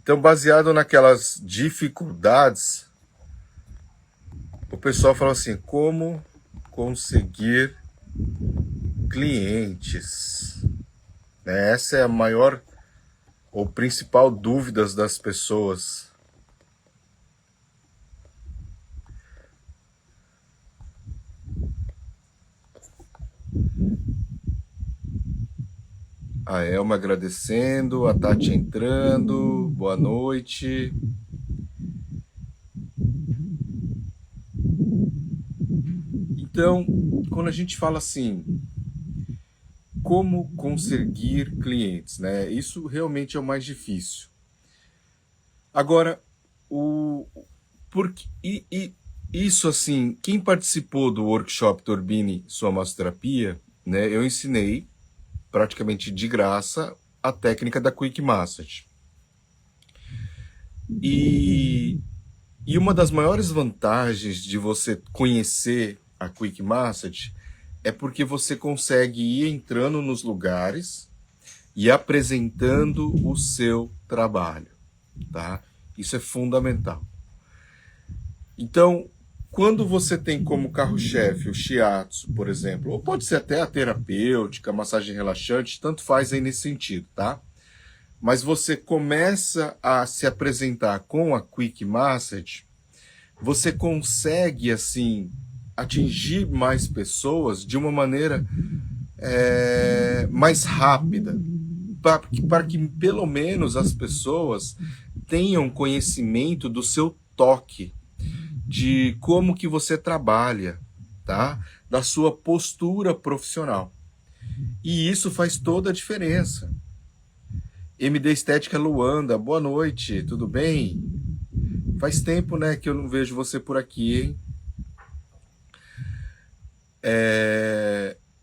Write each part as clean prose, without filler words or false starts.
Então, baseado naquelas dificuldades, o pessoal fala assim, como conseguir clientes? Né? Essa é a maior ou principal dúvida das pessoas. A Elma agradecendo, a Tati entrando, boa noite. Então, quando a gente fala assim, como conseguir clientes, né? Isso realmente é o mais difícil. Agora, isso assim, quem participou do workshop Turbine Sua Massoterapia, né? Eu ensinei praticamente de graça a técnica da Quick Massage. E uma das maiores vantagens de você conhecer a Quick Massage é porque você consegue ir entrando nos lugares e apresentando o seu trabalho, tá? Isso é fundamental. Então, quando você tem como carro-chefe o shiatsu, por exemplo, ou pode ser até a terapêutica, a massagem relaxante, tanto faz aí nesse sentido, tá? Mas você começa a se apresentar com a Quick Massage, você consegue, assim, atingir mais pessoas de uma maneira mais rápida, para que pelo menos as pessoas tenham conhecimento do seu toque, de como que você trabalha, tá? Da sua postura profissional. E isso faz toda a diferença. MD Estética Luanda, boa noite, tudo bem? Faz tempo, né, que eu não vejo você por aqui, hein?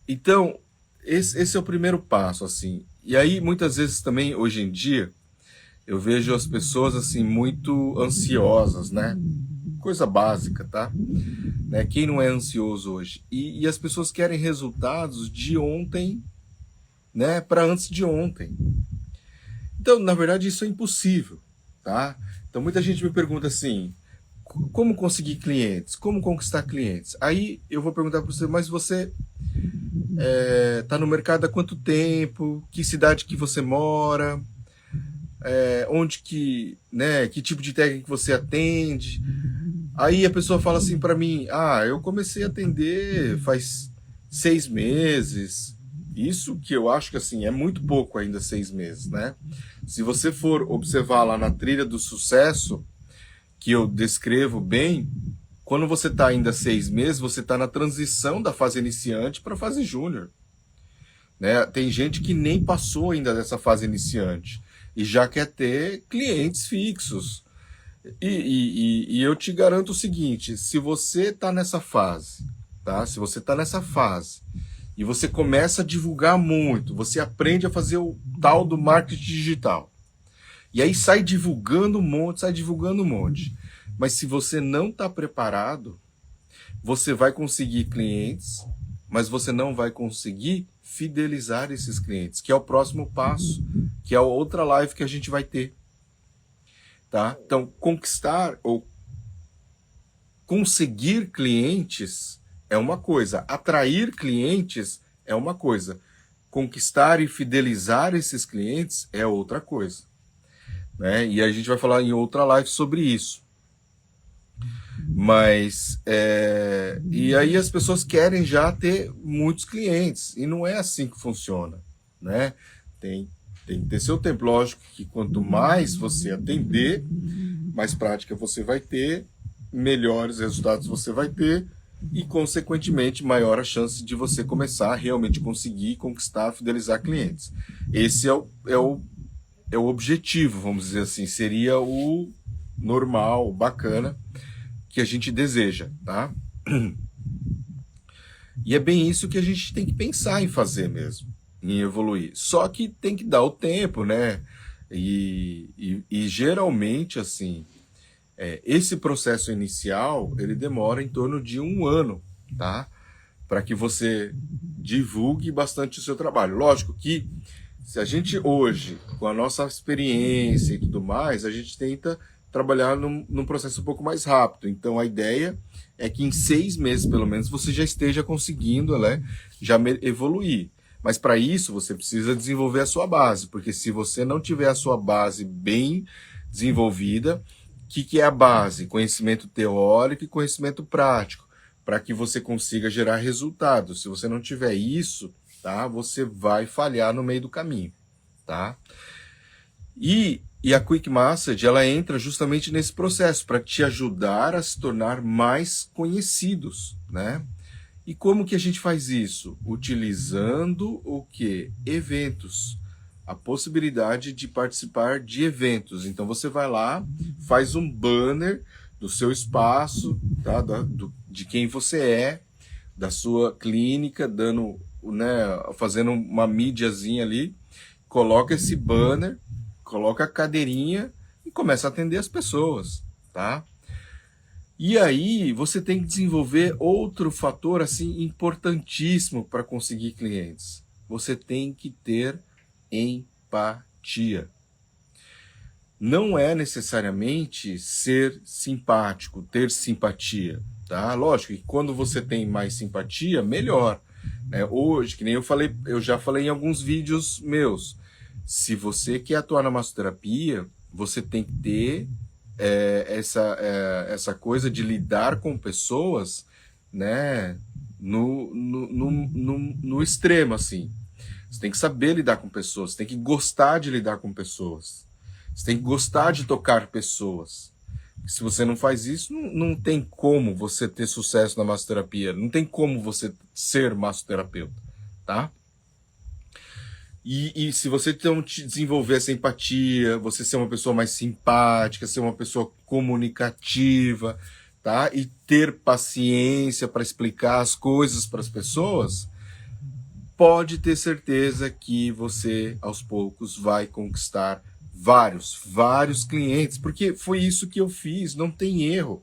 Então, esse é o primeiro passo, assim. E aí, muitas vezes também, hoje em dia, eu vejo as pessoas, assim, muito ansiosas, né? Coisa básica, tá? Né? Quem não é ansioso hoje? E as pessoas querem resultados de ontem, né, para antes de ontem. Então, na verdade, isso é impossível, tá? Então, muita gente me pergunta assim, como conseguir clientes? Como conquistar clientes? Aí eu vou perguntar para você, mas você tá no mercado há quanto tempo? Que cidade que você mora? Onde que, né, que tipo de técnica que você atende? Aí a pessoa fala assim para mim, eu comecei a atender faz 6 meses. Isso que eu acho que assim é muito pouco ainda 6 meses, né? Se você for observar lá na trilha do sucesso, que eu descrevo bem, quando você está ainda 6 meses, você está na transição da fase iniciante para a fase júnior. Né? Tem gente que nem passou ainda dessa fase iniciante e já quer ter clientes fixos. E eu te garanto o seguinte, se você está nessa fase, tá? Se você está nessa fase e você começa a divulgar muito, você aprende a fazer o tal do marketing digital. E aí sai divulgando um monte, Mas se você não está preparado, você vai conseguir clientes, mas você não vai conseguir fidelizar esses clientes, que é o próximo passo, que é a outra live que a gente vai ter. Tá? Então, conquistar ou conseguir clientes é uma coisa, atrair clientes é uma coisa, conquistar e fidelizar esses clientes é outra coisa. Né? E a gente vai falar em outra live sobre isso. Mas, e aí as pessoas querem já ter muitos clientes, e não é assim que funciona. Né? Tem que ter seu tempo. Lógico que quanto mais você atender, mais prática você vai ter, melhores resultados você vai ter e, consequentemente, maior a chance de você começar a realmente conseguir conquistar, fidelizar clientes. Esse é o objetivo, vamos dizer assim, seria o normal, bacana, que a gente deseja, tá? E é bem isso que a gente tem que pensar em fazer mesmo, em evoluir. Só que tem que dar o tempo, né? E geralmente, assim, esse processo inicial, ele demora em torno de 1 ano, tá? Para que você divulgue bastante o seu trabalho. Lógico que Se a gente hoje, com a nossa experiência e tudo mais, a gente tenta trabalhar num processo um pouco mais rápido. Então a ideia é que em 6 meses, pelo menos, você já esteja conseguindo, né, evoluir. Mas para isso você precisa desenvolver a sua base, porque se você não tiver a sua base bem desenvolvida, o que é a base? Conhecimento teórico e conhecimento prático, para que você consiga gerar resultados. Se você não tiver isso, tá, você vai falhar no meio do caminho, tá? E a Quick Massage, ela entra justamente nesse processo, para te ajudar a se tornar mais conhecidos, né? E como que a gente faz isso? Utilizando o quê? Eventos. A possibilidade de participar de eventos. Então você vai lá, faz um banner do seu espaço, tá? De quem você é, da sua clínica, dando, né, fazendo uma mídiazinha ali, coloca esse banner, coloca a cadeirinha e começa a atender as pessoas, tá? E aí você tem que desenvolver outro fator assim importantíssimo para conseguir clientes. Você tem que ter empatia. Não é necessariamente ser simpático, ter simpatia, tá? Lógico que quando você tem mais simpatia, melhor, né? Hoje, que nem eu já falei em alguns vídeos meus, se você quer atuar na massoterapia, você tem que ter essa coisa de lidar com pessoas, né, no extremo, assim. Você tem que saber lidar com pessoas, você tem que gostar de lidar com pessoas, você tem que gostar de tocar pessoas. Se você não faz isso, não tem como você ter sucesso na massoterapia, não tem como você ser massoterapeuta, tá? E se você então desenvolver essa empatia, você ser uma pessoa mais simpática, ser uma pessoa comunicativa, tá? E ter paciência para explicar as coisas para as pessoas, pode ter certeza que você, aos poucos, vai conquistar vários clientes, porque foi isso que eu fiz, não tem erro.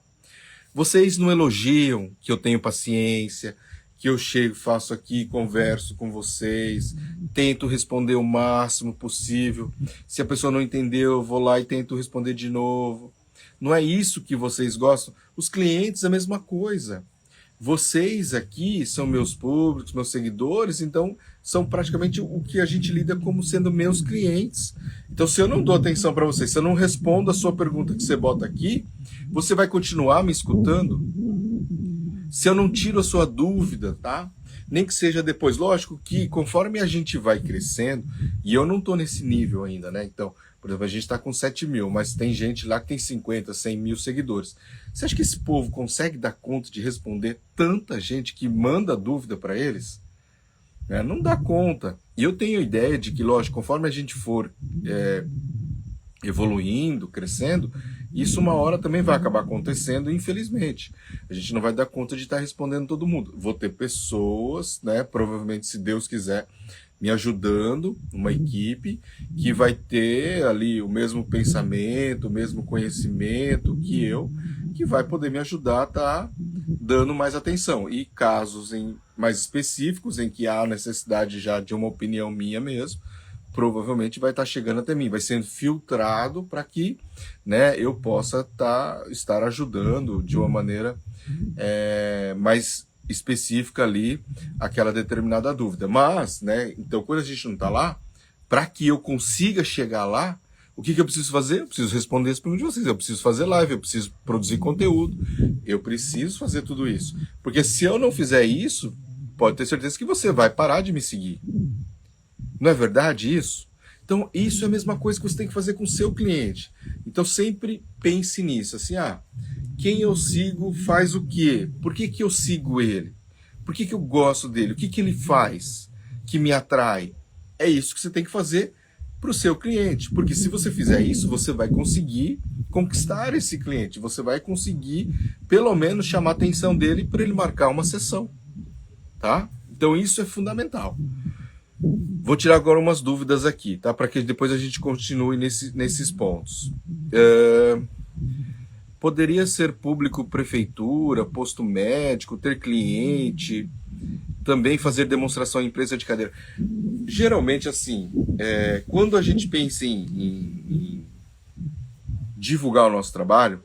Vocês não elogiam que eu tenho paciência, que eu chego, faço aqui, converso com vocês, tento responder o máximo possível. Se a pessoa não entendeu, eu vou lá e tento responder de novo. Não é isso que vocês gostam? Os clientes, a mesma coisa. Vocês aqui são meus públicos, meus seguidores, então são praticamente o que a gente lida como sendo meus clientes. Então, se eu não dou atenção para vocês, se eu não respondo a sua pergunta que você bota aqui, você vai continuar me escutando? Se eu não tiro a sua dúvida, tá? Nem que seja depois. Lógico que conforme a gente vai crescendo, e eu não tô nesse nível ainda, né? Então, por exemplo, a gente tá com 7 mil, mas tem gente lá que tem 50, 100 mil seguidores. Você acha que esse povo consegue dar conta de responder tanta gente que manda dúvida para eles? Não dá conta. E eu tenho ideia de que, lógico, conforme a gente for evoluindo, crescendo, isso uma hora também vai acabar acontecendo, infelizmente. A gente não vai dar conta de estar respondendo todo mundo. Vou ter pessoas, né, provavelmente, se Deus quiser, me ajudando, uma equipe que vai ter ali o mesmo pensamento, o mesmo conhecimento que eu, que vai poder me ajudar a estar dando mais atenção. E casos mais específicos, em que há necessidade já de uma opinião minha mesmo, provavelmente vai estar chegando até mim, vai sendo filtrado para que, né, eu possa estar ajudando de uma maneira mais específica ali aquela determinada dúvida. Mas, né, então quando a gente não está lá, para que eu consiga chegar lá, o que eu preciso fazer? Eu preciso responder as perguntas de vocês, eu preciso fazer live, eu preciso produzir conteúdo, eu preciso fazer tudo isso. Porque se eu não fizer isso, pode ter certeza que você vai parar de me seguir. Não é verdade isso? Então, isso é a mesma coisa que você tem que fazer com o seu cliente. Então, sempre pense nisso. Assim, quem eu sigo faz o quê? Por que eu sigo ele? Por que eu gosto dele? O que ele faz que me atrai? É isso que você tem que fazer para o seu cliente. Porque se você fizer isso, você vai conseguir conquistar esse cliente. Você vai conseguir, pelo menos, chamar a atenção dele para ele marcar uma sessão. Tá? Então, isso é fundamental. Vou tirar agora umas dúvidas aqui, tá? Para que depois a gente continue nesses pontos. Poderia ser público prefeitura, posto médico, ter cliente? também fazer demonstração em empresa de cadeira. Geralmente, assim, quando a gente pensa em divulgar o nosso trabalho,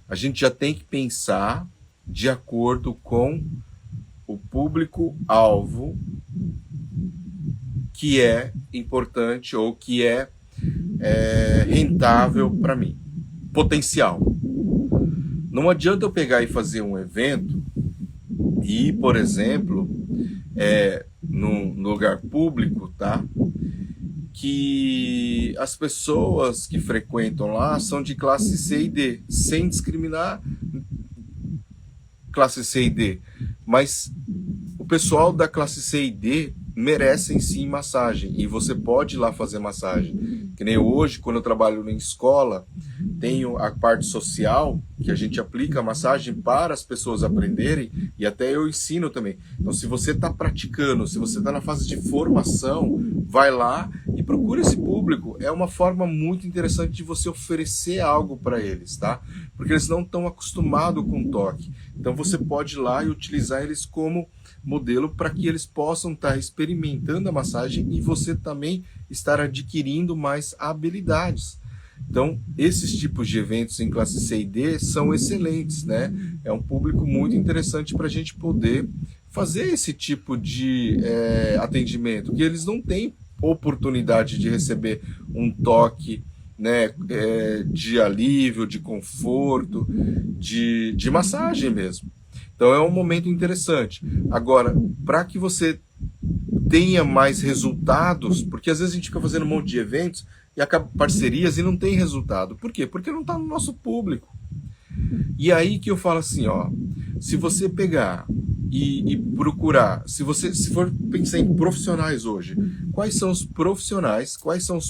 a gente já tem que pensar de acordo com o público-alvo que é importante ou que é rentável para mim. Potencial. Não adianta eu pegar e fazer um evento e, por exemplo, num lugar público, tá? Que as pessoas que frequentam lá são de classe C e D, sem discriminar classe C e D, mas o pessoal da classe C e D merecem sim massagem, e você pode ir lá fazer massagem. Que nem hoje, quando eu trabalho em escola, tenho a parte social, que a gente aplica a massagem para as pessoas aprenderem, e até eu ensino também. Então, se você está praticando, se você está na fase de formação, vai lá e procura esse público. É uma forma muito interessante de você oferecer algo para eles, tá? Porque eles não estão acostumados com toque. Então, você pode ir lá e utilizar eles como modelo para que eles possam estar experimentando a massagem e você também estar adquirindo mais habilidades. Então, esses tipos de eventos em classe C e D são excelentes, né? É um público muito interessante para a gente poder fazer esse tipo de atendimento, que eles não têm oportunidade de receber um toque, né, de alívio, de conforto, de massagem mesmo. Então é um momento interessante. Agora, para que você tenha mais resultados, porque às vezes a gente fica fazendo um monte de eventos e acaba parcerias e não tem resultado. Por quê? Porque não está no nosso público. E aí que eu falo assim, ó, se você pegar e procurar, se for pensar em profissionais hoje, quais são os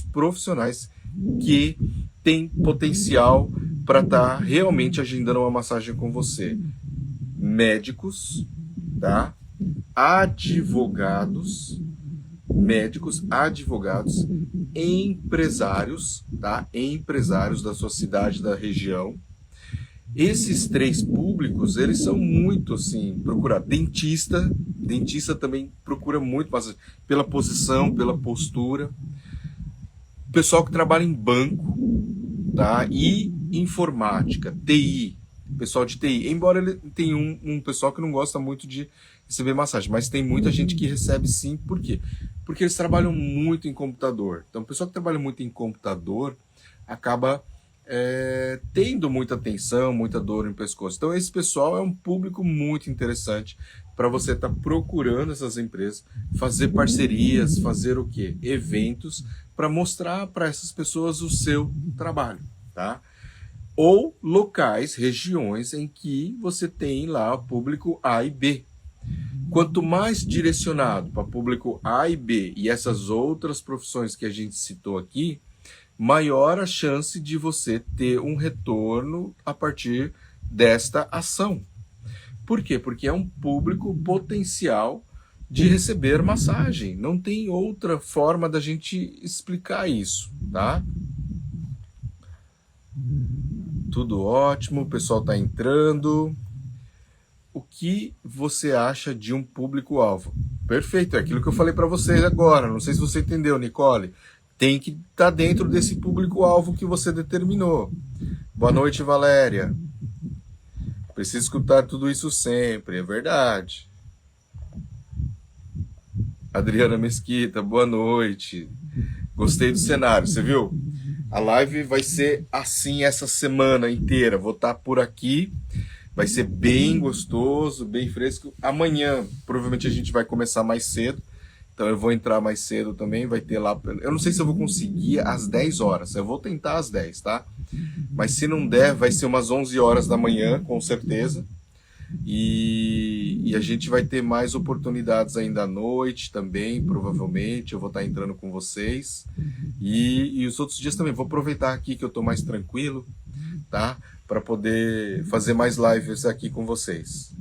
profissionais que têm potencial para estar realmente agendando uma massagem com você? Médicos, tá? Advogados, empresários, tá? Empresários da sua cidade, da região. Esses três públicos, eles são muito, assim, procurados. Dentista também procura muito, mas pela posição, pela postura. Pessoal que trabalha em banco, tá? E informática, TI. Pessoal de TI, embora ele tenha um pessoal que não gosta muito de receber massagem, mas tem muita gente que recebe sim. Por quê? Porque eles trabalham muito em computador. Então, o pessoal que trabalha muito em computador acaba tendo muita tensão, muita dor no pescoço. Então, esse pessoal é um público muito interessante para você estar procurando essas empresas, fazer parcerias, fazer o quê? Eventos para mostrar para essas pessoas o seu trabalho, tá? Ou locais, regiões em que você tem lá o público A e B. Quanto mais direcionado para público A e B e essas outras profissões que a gente citou aqui, maior a chance de você ter um retorno a partir desta ação. Por quê? Porque é um público potencial de receber massagem. Não tem outra forma da gente explicar isso, tá? Tudo ótimo, o pessoal está entrando. O que você acha de um público-alvo? Perfeito, é aquilo que eu falei para vocês agora. Não sei se você entendeu, Nicole. Tem que estar dentro desse público-alvo que você determinou. Boa noite, Valéria. Preciso escutar tudo isso sempre, é verdade. Adriana Mesquita, boa noite. Gostei do cenário, você viu? A live vai ser assim essa semana inteira. Vou estar por aqui. Vai ser bem gostoso, bem fresco. Amanhã, provavelmente a gente vai começar mais cedo. Então eu vou entrar mais cedo também. Vai ter lá... Eu não sei se eu vou conseguir às 10 horas. Eu vou tentar às 10, tá? Mas se não der, vai ser umas 11 horas da manhã, com certeza. E a gente vai ter mais oportunidades ainda à noite também, provavelmente. Eu vou estar entrando com vocês. E os outros dias também. Vou aproveitar aqui que eu estou mais tranquilo, tá? Para poder fazer mais lives aqui com vocês.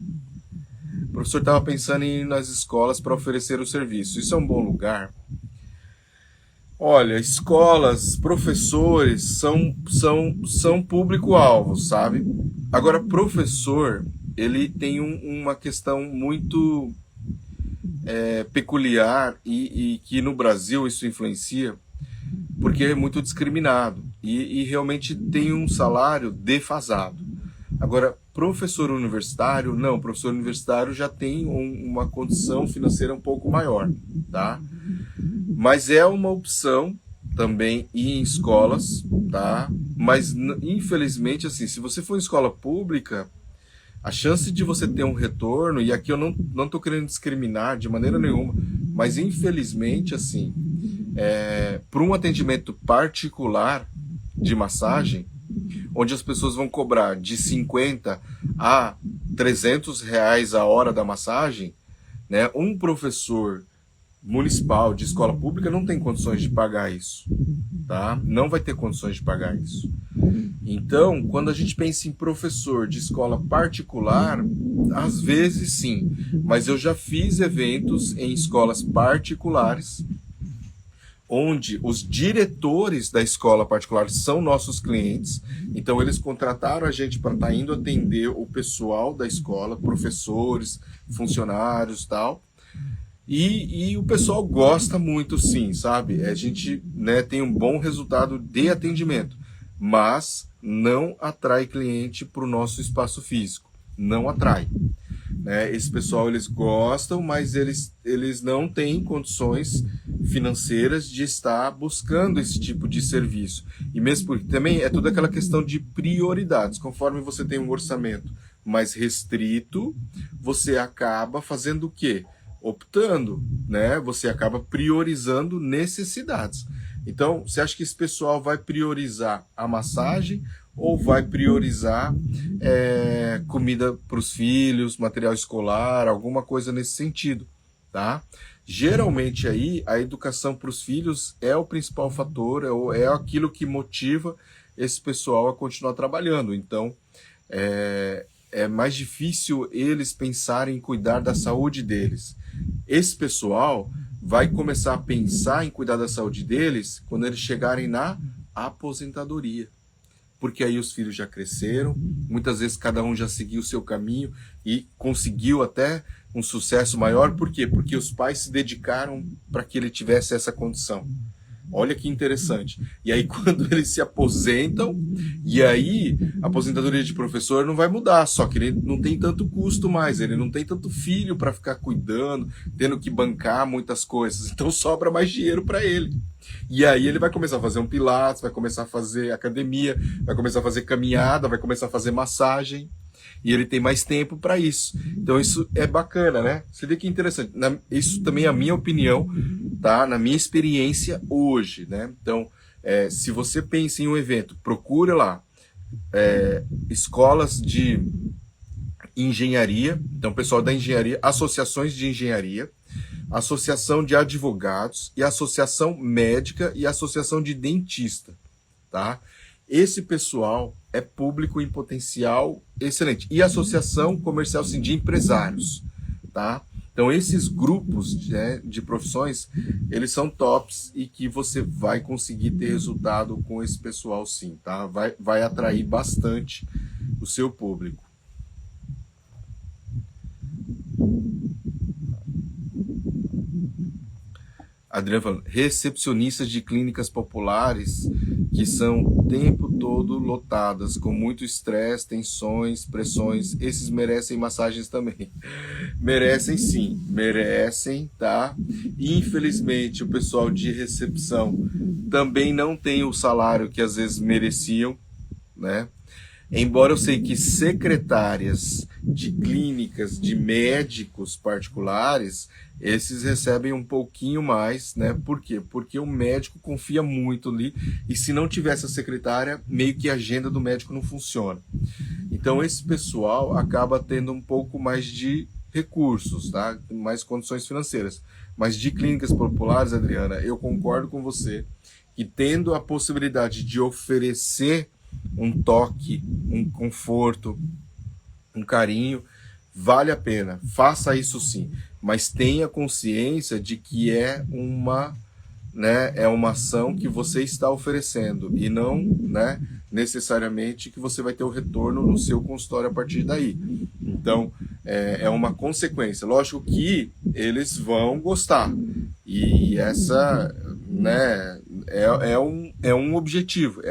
O professor estava pensando em ir nas escolas para oferecer o serviço. Isso é um bom lugar? Olha, escolas, professores são público-alvo, sabe? Agora, professor, ele tem uma questão muito peculiar e que no Brasil isso influencia, porque é muito discriminado e realmente tem um salário defasado. Agora, professor universitário, não, professor universitário já tem uma condição financeira um pouco maior, tá? Mas é uma opção também ir em escolas, tá? Mas infelizmente, assim, se você for em escola pública, a chance de você ter um retorno, e aqui eu não estou querendo discriminar de maneira nenhuma, mas infelizmente, assim, para um atendimento particular de massagem, onde as pessoas vão cobrar de 50 a 300 reais a hora da massagem, né? Um professor municipal de escola pública não tem condições de pagar isso, tá? Não vai ter condições de pagar isso. Então, quando a gente pensa em professor de escola particular, às vezes sim, mas eu já fiz eventos em escolas particulares, onde os diretores da escola particular são nossos clientes, então eles contrataram a gente para estar indo atender o pessoal da escola, professores, funcionários e tal, e o pessoal gosta muito sim, sabe? A gente, né, tem um bom resultado de atendimento, mas não atrai cliente para o nosso espaço físico, não atrai. Esse pessoal, eles gostam, mas eles não têm condições financeiras de estar buscando esse tipo de serviço. E mesmo porque também é toda aquela questão de prioridades. Conforme você tem um orçamento mais restrito, você acaba fazendo o quê? Optando, né? Você acaba priorizando necessidades. Então, você acha que esse pessoal vai priorizar a massagem ou vai priorizar comida para os filhos, material escolar, alguma coisa nesse sentido, tá? Geralmente aí a educação para os filhos é o principal fator, é aquilo que motiva esse pessoal a continuar trabalhando. Então, é mais difícil eles pensarem em cuidar da saúde deles. Esse pessoal vai começar a pensar em cuidar da saúde deles quando eles chegarem na aposentadoria. Porque aí os filhos já cresceram, muitas vezes cada um já seguiu o seu caminho e conseguiu até um sucesso maior. Por quê? Porque os pais se dedicaram para que ele tivesse essa condição. Olha que interessante. E aí quando eles se aposentam, e aí a aposentadoria de professor não vai mudar, só que ele não tem tanto custo mais, ele não tem tanto filho para ficar cuidando, tendo que bancar muitas coisas, então sobra mais dinheiro para ele. E aí ele vai começar a fazer um pilates, vai começar a fazer academia, vai começar a fazer caminhada, vai começar a fazer massagem, e ele tem mais tempo para isso. Então isso é bacana, né? Você vê que interessante. Isso também é a minha opinião, tá? Na minha experiência hoje, né? Então, se você pensa em um evento, procura lá escolas de engenharia, então pessoal da engenharia, associações de engenharia, associação de advogados e associação médica e associação de dentista, tá? Esse pessoal é público em potencial excelente. E associação comercial sim, de empresários, tá? Então esses grupos de profissões, eles são tops e que você vai conseguir ter resultado com esse pessoal sim, tá? Vai atrair bastante o seu público. Adriano falando, recepcionistas de clínicas populares que são o tempo todo lotadas, com muito estresse, tensões, pressões, esses merecem massagens também. Merecem sim, merecem, tá? Infelizmente o pessoal de recepção também não tem o salário que às vezes mereciam, né? Embora eu sei que secretárias de clínicas, de médicos particulares, esses recebem um pouquinho mais, né? Por quê? Porque o médico confia muito ali e se não tivesse a secretária, meio que a agenda do médico não funciona. Então esse pessoal acaba tendo um pouco mais de recursos, tá? Mais condições financeiras. Mas de clínicas populares, Adriana, eu concordo com você que tendo a possibilidade de oferecer um toque, um conforto, um carinho, vale a pena, faça isso sim, mas tenha consciência de que é uma ação que você está oferecendo e não, né, necessariamente que você vai ter o retorno no seu consultório a partir daí. Então, é uma consequência. Lógico que eles vão gostar. E essa, né, é um objetivo,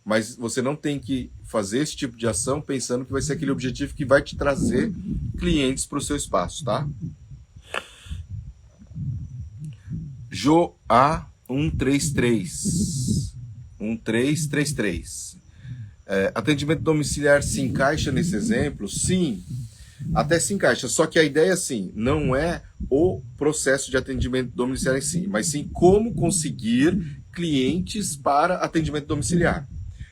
Mas você não tem que fazer esse tipo de ação pensando que vai ser aquele objetivo que vai te trazer clientes para o seu espaço, tá? Joa 133. 1333. Atendimento domiciliar se encaixa nesse exemplo? Sim, até se encaixa, só que a ideia, assim, não é o processo de atendimento domiciliar em si, mas sim como conseguir clientes para atendimento domiciliar.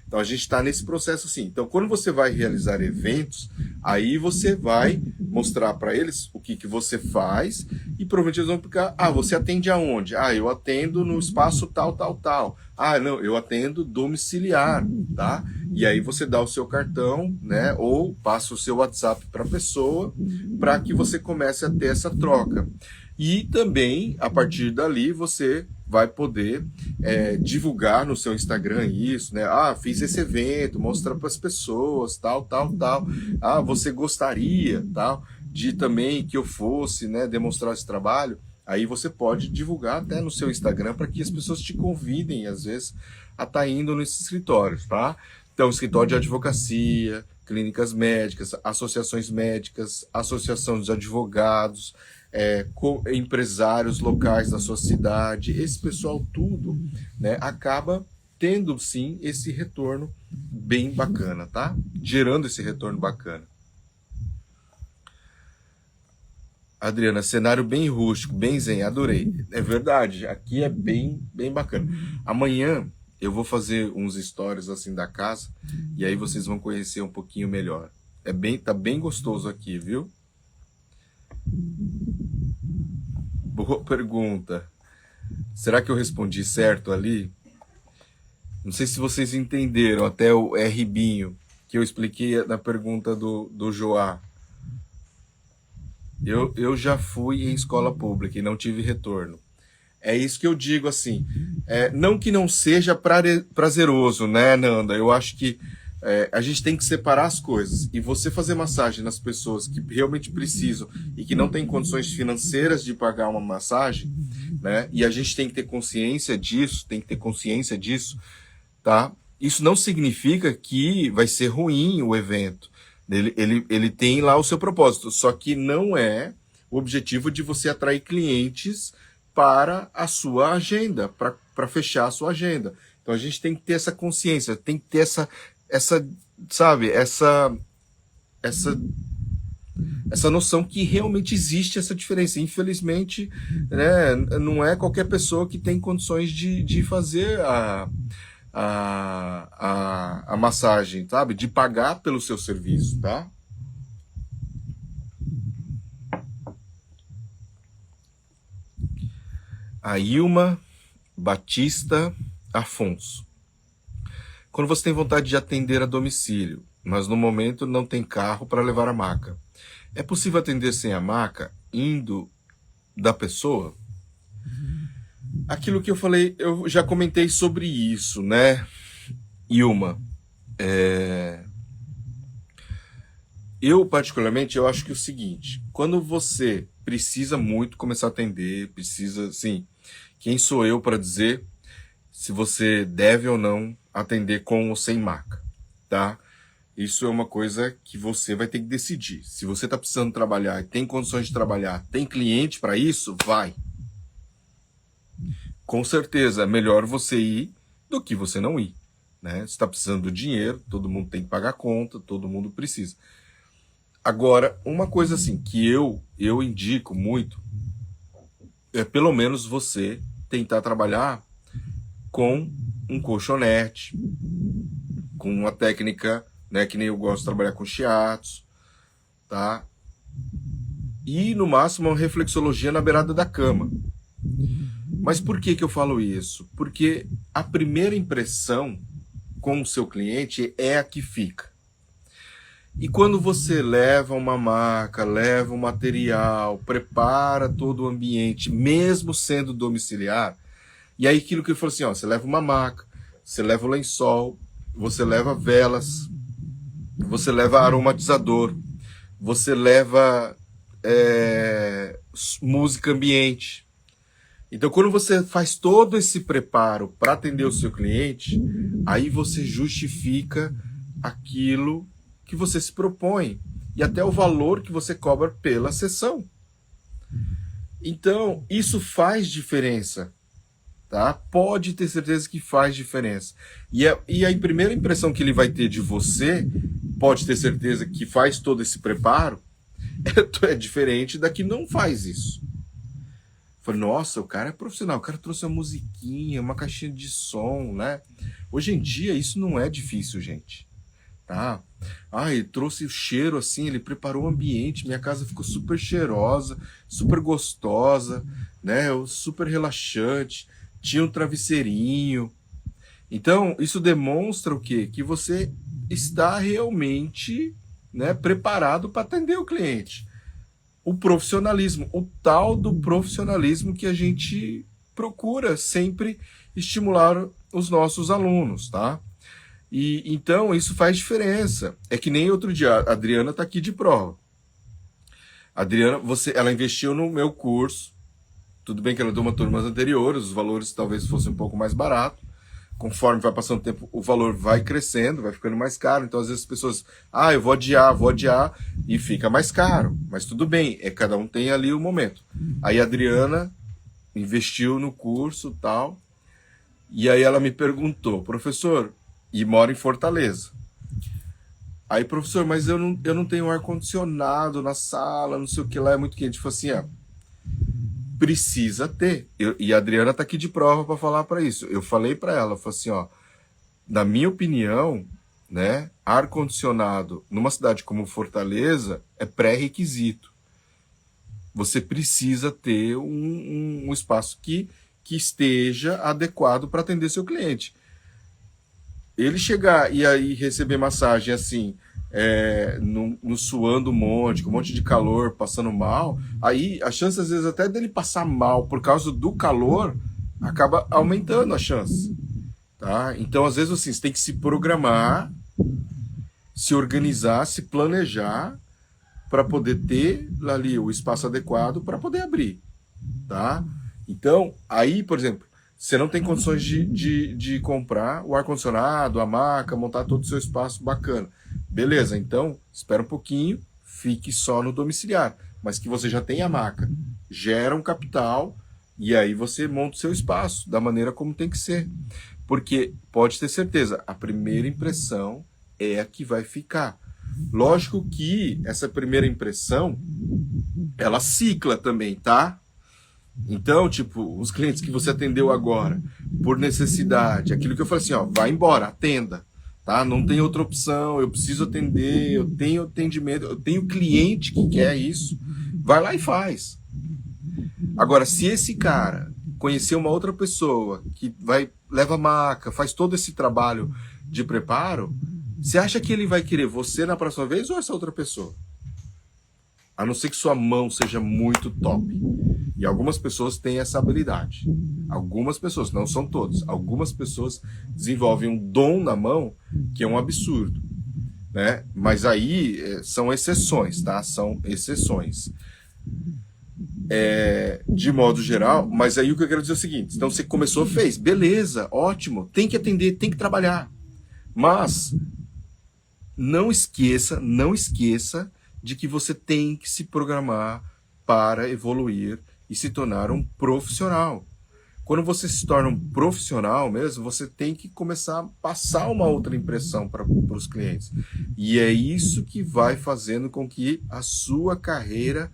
Então a gente está nesse processo assim. Então quando você vai realizar eventos, aí você vai mostrar para eles o que você faz e provavelmente eles vão ficar, você atende aonde? Eu atendo no espaço tal, tal, tal. Não, eu atendo domiciliar, tá? E aí você dá o seu cartão, né? Ou passa o seu WhatsApp para a pessoa para que você comece a ter essa troca. E também, a partir dali, você vai poder divulgar no seu Instagram isso, né? Fiz esse evento, mostrar para as pessoas, tal, tal, tal. Você gostaria, tal, de também que eu fosse, né, demonstrar esse trabalho? Aí você pode divulgar até no seu Instagram para que as pessoas te convidem, às vezes, a estar indo nesses escritórios, tá? Então, escritório de advocacia, clínicas médicas, associações médicas, associação de advogados, empresários locais da sua cidade, esse pessoal tudo, né, acaba tendo sim esse retorno bem bacana, tá? Gerando esse retorno bacana. Adriana, cenário bem rústico, bem zen, adorei. É verdade, aqui é bem bacana. Amanhã eu vou fazer uns stories assim da casa e aí vocês vão conhecer um pouquinho melhor. Tá bem gostoso aqui, viu? Boa pergunta. Será que eu respondi certo ali? Não sei se vocês entenderam até o Ribinho que eu expliquei na pergunta do Joá. Eu já fui em escola pública e não tive retorno. É isso que eu digo, assim. Não que não seja prazeroso, né, Nanda? Eu acho que a gente tem que separar as coisas. E você fazer massagem nas pessoas que realmente precisam e que não têm condições financeiras de pagar uma massagem, né? E a gente tem que ter consciência disso, tá? Isso não significa que vai ser ruim o evento. Ele tem lá o seu propósito, só que não é o objetivo de você atrair clientes para a sua agenda, para fechar a sua agenda. Então a gente tem que ter essa consciência, tem que ter essa noção que realmente existe essa diferença. Infelizmente, né, não é qualquer pessoa que tem condições de fazer a massagem, sabe? De pagar pelo seu serviço, tá? A Ilma Batista Afonso. Quando você tem vontade de atender a domicílio, mas no momento não tem carro para levar a maca, é possível atender sem a maca, indo da pessoa? Aquilo que eu falei, eu já comentei sobre isso, né, Ilma? Eu, particularmente, eu acho que é o seguinte, quando você precisa muito começar a atender, assim, quem sou eu para dizer se você deve ou não atender com ou sem maca, tá? Isso é uma coisa que você vai ter que decidir. Se você está precisando trabalhar e tem condições de trabalhar, tem cliente para isso, vai. Com certeza, é melhor você ir do que você não ir, né? Você está precisando do dinheiro, todo mundo tem que pagar conta, todo mundo precisa. Agora, uma coisa assim que eu indico muito é pelo menos você tentar trabalhar com um colchonete, com uma técnica, né, que nem eu gosto de trabalhar com shiatsu, tá? E no máximo uma reflexologia na beirada da cama. Mas por que eu falo isso? Porque a primeira impressão com o seu cliente é a que fica. E quando você leva uma maca, leva um material, prepara todo o ambiente, mesmo sendo domiciliar, e aí aquilo que eu falo assim, você leva uma maca, você leva o lençol, você leva velas, você leva aromatizador, você leva música ambiente. Então, quando você faz todo esse preparo para atender o seu cliente, aí você justifica aquilo que você se propõe e até o valor que você cobra pela sessão. Então, isso faz diferença, tá? Pode ter certeza que faz diferença. E a primeira impressão que ele vai ter de você, pode ter certeza que faz todo esse preparo, é diferente da que não faz isso. Falei, nossa, o cara é profissional, o cara trouxe uma musiquinha, uma caixinha de som, né? Hoje em dia isso não é difícil, gente. Tá? Ele trouxe o cheiro assim, ele preparou o ambiente, minha casa ficou super cheirosa, super gostosa, né? Super relaxante, tinha um travesseirinho. Então, isso demonstra o quê? Que você está realmente, né, preparado para atender o cliente. O profissionalismo, o tal do profissionalismo que a gente procura sempre estimular os nossos alunos, tá? E então isso faz diferença. É que nem outro dia, a Adriana está aqui de prova. A Adriana, ela investiu no meu curso. Tudo bem que ela deu uma turmas anteriores, os valores talvez fossem um pouco mais baratos. Conforme vai passando o tempo, o valor vai crescendo, vai ficando mais caro. Então, às vezes, as pessoas, eu vou adiar, e fica mais caro. Mas tudo bem, cada um tem ali o momento. Aí a Adriana investiu no curso e tal, e aí ela me perguntou, professor, e mora em Fortaleza. Aí, professor, mas eu não tenho ar-condicionado na sala, não sei o que lá, é muito quente. Eu falei assim, precisa ter. E a Adriana tá aqui de prova para falar para isso. Eu falei para ela, falei assim, na minha opinião, né, ar-condicionado numa cidade como Fortaleza é pré-requisito. Você precisa ter um espaço que esteja adequado para atender seu cliente. Ele chegar e aí receber massagem assim, no suando um monte de calor, passando mal, aí a chance às vezes até dele passar mal por causa do calor acaba aumentando a chance, tá? Então às vezes assim, você tem que se programar, se organizar, se planejar para poder ter ali o espaço adequado para poder abrir, tá? Então aí, por exemplo, você não tem condições de comprar o ar-condicionado, a maca, montar todo o seu espaço bacana. Beleza, então espera um pouquinho, fique só no domiciliar. Mas que você já tem a maca, gera um capital e aí você monta o seu espaço da maneira como tem que ser. Porque pode ter certeza, a primeira impressão é a que vai ficar. Lógico que essa primeira impressão, ela cicla também, tá? Então, tipo, os clientes que você atendeu agora, por necessidade, aquilo que eu falei assim, vai embora, atenda, tá? Não tem outra opção, eu preciso atender, eu tenho atendimento, eu tenho cliente que quer isso, vai lá e faz. Agora, se esse cara conhecer uma outra pessoa que leva a maca, faz todo esse trabalho de preparo, você acha que ele vai querer você na próxima vez ou essa outra pessoa? A não ser que sua mão seja muito top. E algumas pessoas têm essa habilidade. Algumas pessoas, não são todos, algumas pessoas desenvolvem um dom na mão que é um absurdo, né? Mas aí são exceções, tá? São exceções. De modo geral, mas aí o que eu quero dizer é o seguinte, então você começou, fez, beleza, ótimo, tem que atender, tem que trabalhar. Mas não esqueça de que você tem que se programar para evoluir e se tornar um profissional. Quando você se torna um profissional mesmo, você tem que começar a passar uma outra impressão para os clientes. E é isso que vai fazendo com que a sua carreira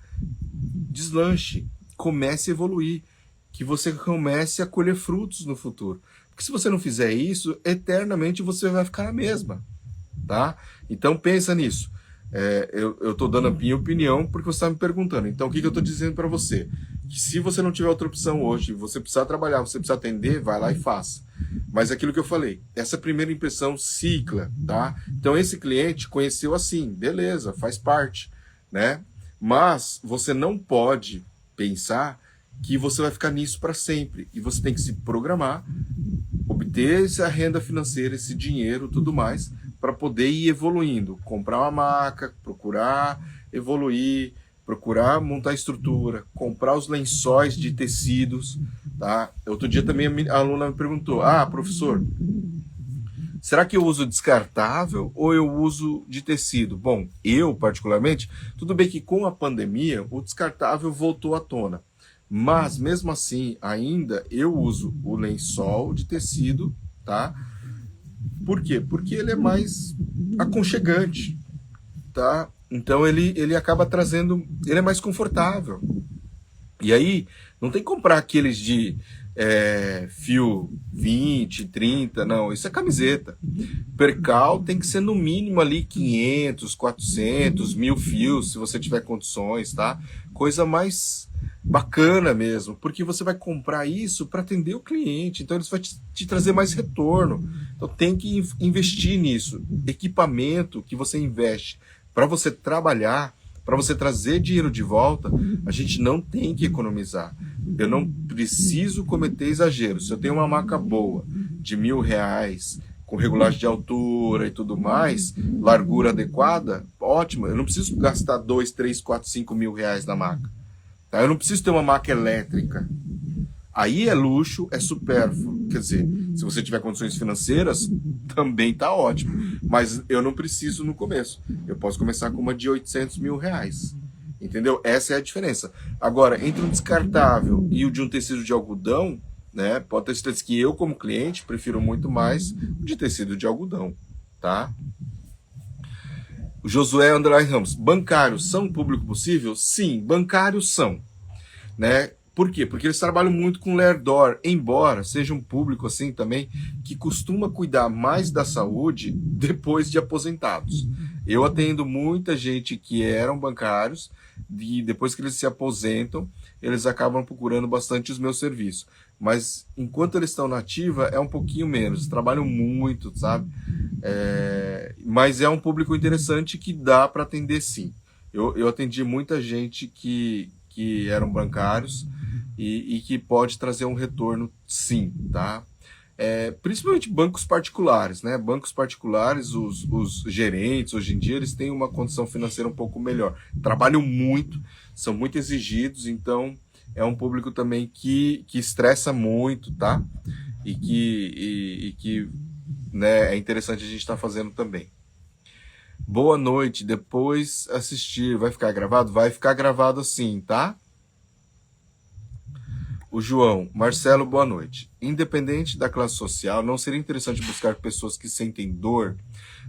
deslanche, comece a evoluir, que você comece a colher frutos no futuro. Porque se você não fizer isso, eternamente você vai ficar na mesma, tá? Então pensa nisso. Eu estou dando a minha opinião porque você está me perguntando. Então o que eu estou dizendo para você? Que se você não tiver outra opção hoje, você precisa trabalhar, você precisa atender, vai lá e faça. Mas aquilo que eu falei, essa primeira impressão cicla, tá? Então esse cliente conheceu assim, beleza, faz parte, né? Mas você não pode pensar que você vai ficar nisso para sempre. E você tem que se programar, obter essa renda financeira, esse dinheiro, tudo mais, para poder ir evoluindo. Comprar uma maca, procurar evoluir, procurar montar estrutura, comprar os lençóis de tecidos, tá? Outro dia também a aluna me perguntou, professor, será que eu uso descartável ou eu uso de tecido? Bom, eu particularmente, tudo bem que com a pandemia o descartável voltou à tona, mas mesmo assim ainda eu uso o lençol de tecido, tá? Por quê? Porque ele é mais aconchegante, tá? Então ele acaba trazendo, ele é mais confortável. E aí, não tem que comprar aqueles de fio 20, 30, não, isso é camiseta. Percal tem que ser no mínimo ali 500, 400, 1000 fios, se você tiver condições, tá? Coisa mais bacana mesmo, porque você vai comprar isso para atender o cliente, então isso vai te trazer mais retorno. Então tem que investir nisso. Equipamento que você investe para você trabalhar, para você trazer dinheiro de volta, a gente não tem que economizar. Eu não preciso cometer exageros. Se eu tenho uma maca boa, de R$ 1.000, com regulagem de altura e tudo mais, largura adequada, ótimo. Eu não preciso gastar 2, 3, 4, 5 mil reais na maca. Tá? Eu não preciso ter uma maca elétrica. Aí é luxo, é supérfluo. Quer dizer, se você tiver condições financeiras, também tá ótimo. Mas eu não preciso no começo. Eu posso começar com uma de 800 mil reais. Entendeu? Essa é a diferença. Agora, entre um descartável e o de um tecido de algodão, né, pode ter certeza que eu, como cliente, prefiro muito mais o de tecido de algodão. Tá? O Josué Underline Ramos. Bancários são público possível? Sim, bancários são. Né? Por quê? Porque eles trabalham muito com Lerdor, embora seja um público assim também que costuma cuidar mais da saúde depois de aposentados. Eu atendo muita gente que eram bancários e depois que eles se aposentam, eles acabam procurando bastante os meus serviços. Mas enquanto eles estão na ativa, é um pouquinho menos, trabalham muito, sabe? Mas é um público interessante que dá para atender sim. Eu atendi muita gente que eram bancários e que pode trazer um retorno sim, tá? Principalmente bancos particulares, né? Bancos particulares, os gerentes, hoje em dia, eles têm uma condição financeira um pouco melhor. Trabalham muito, são muito exigidos, então é um público também que estressa muito, tá? E que né, é interessante a gente estar fazendo também. Boa noite, depois assistir, vai ficar gravado? Vai ficar gravado sim, tá? O João, Marcelo, boa noite. Independente da classe social, não seria interessante buscar pessoas que sentem dor,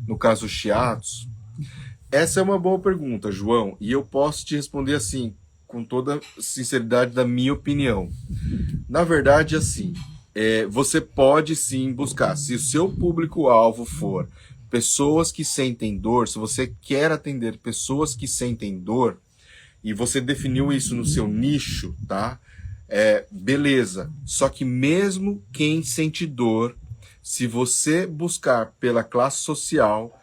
no caso chiatos? Essa é uma boa pergunta, João, e eu posso te responder assim, com toda sinceridade da minha opinião. Na verdade, assim, você pode sim buscar, se o seu público-alvo for pessoas que sentem dor, se você quer atender pessoas que sentem dor, e você definiu isso no seu nicho, tá? Beleza. Só que mesmo quem sente dor, se você buscar pela classe social,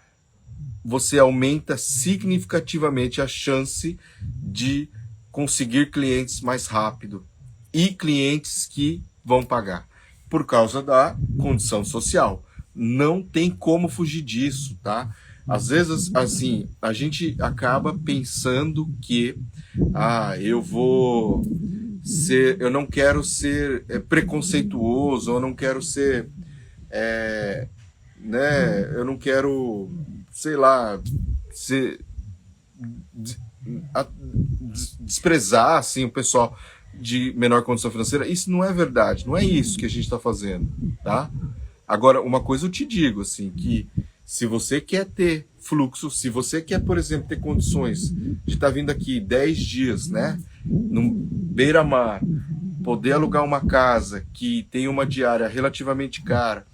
você aumenta significativamente a chance de conseguir clientes mais rápido e clientes que vão pagar por causa da condição social. Não tem como fugir disso, tá? Às vezes, assim, a gente acaba pensando que eu não quero ser preconceituoso, eu não quero ser, né, eu não quero, sei lá, desprezar assim, o pessoal de menor condição financeira. Isso não é verdade, não é isso que a gente está fazendo, tá? Agora, uma coisa eu te digo, assim, que se você quer ter fluxo, se você quer, por exemplo, ter condições de estar vindo aqui 10 dias, né, no beira-mar, poder alugar uma casa que tem uma diária relativamente cara,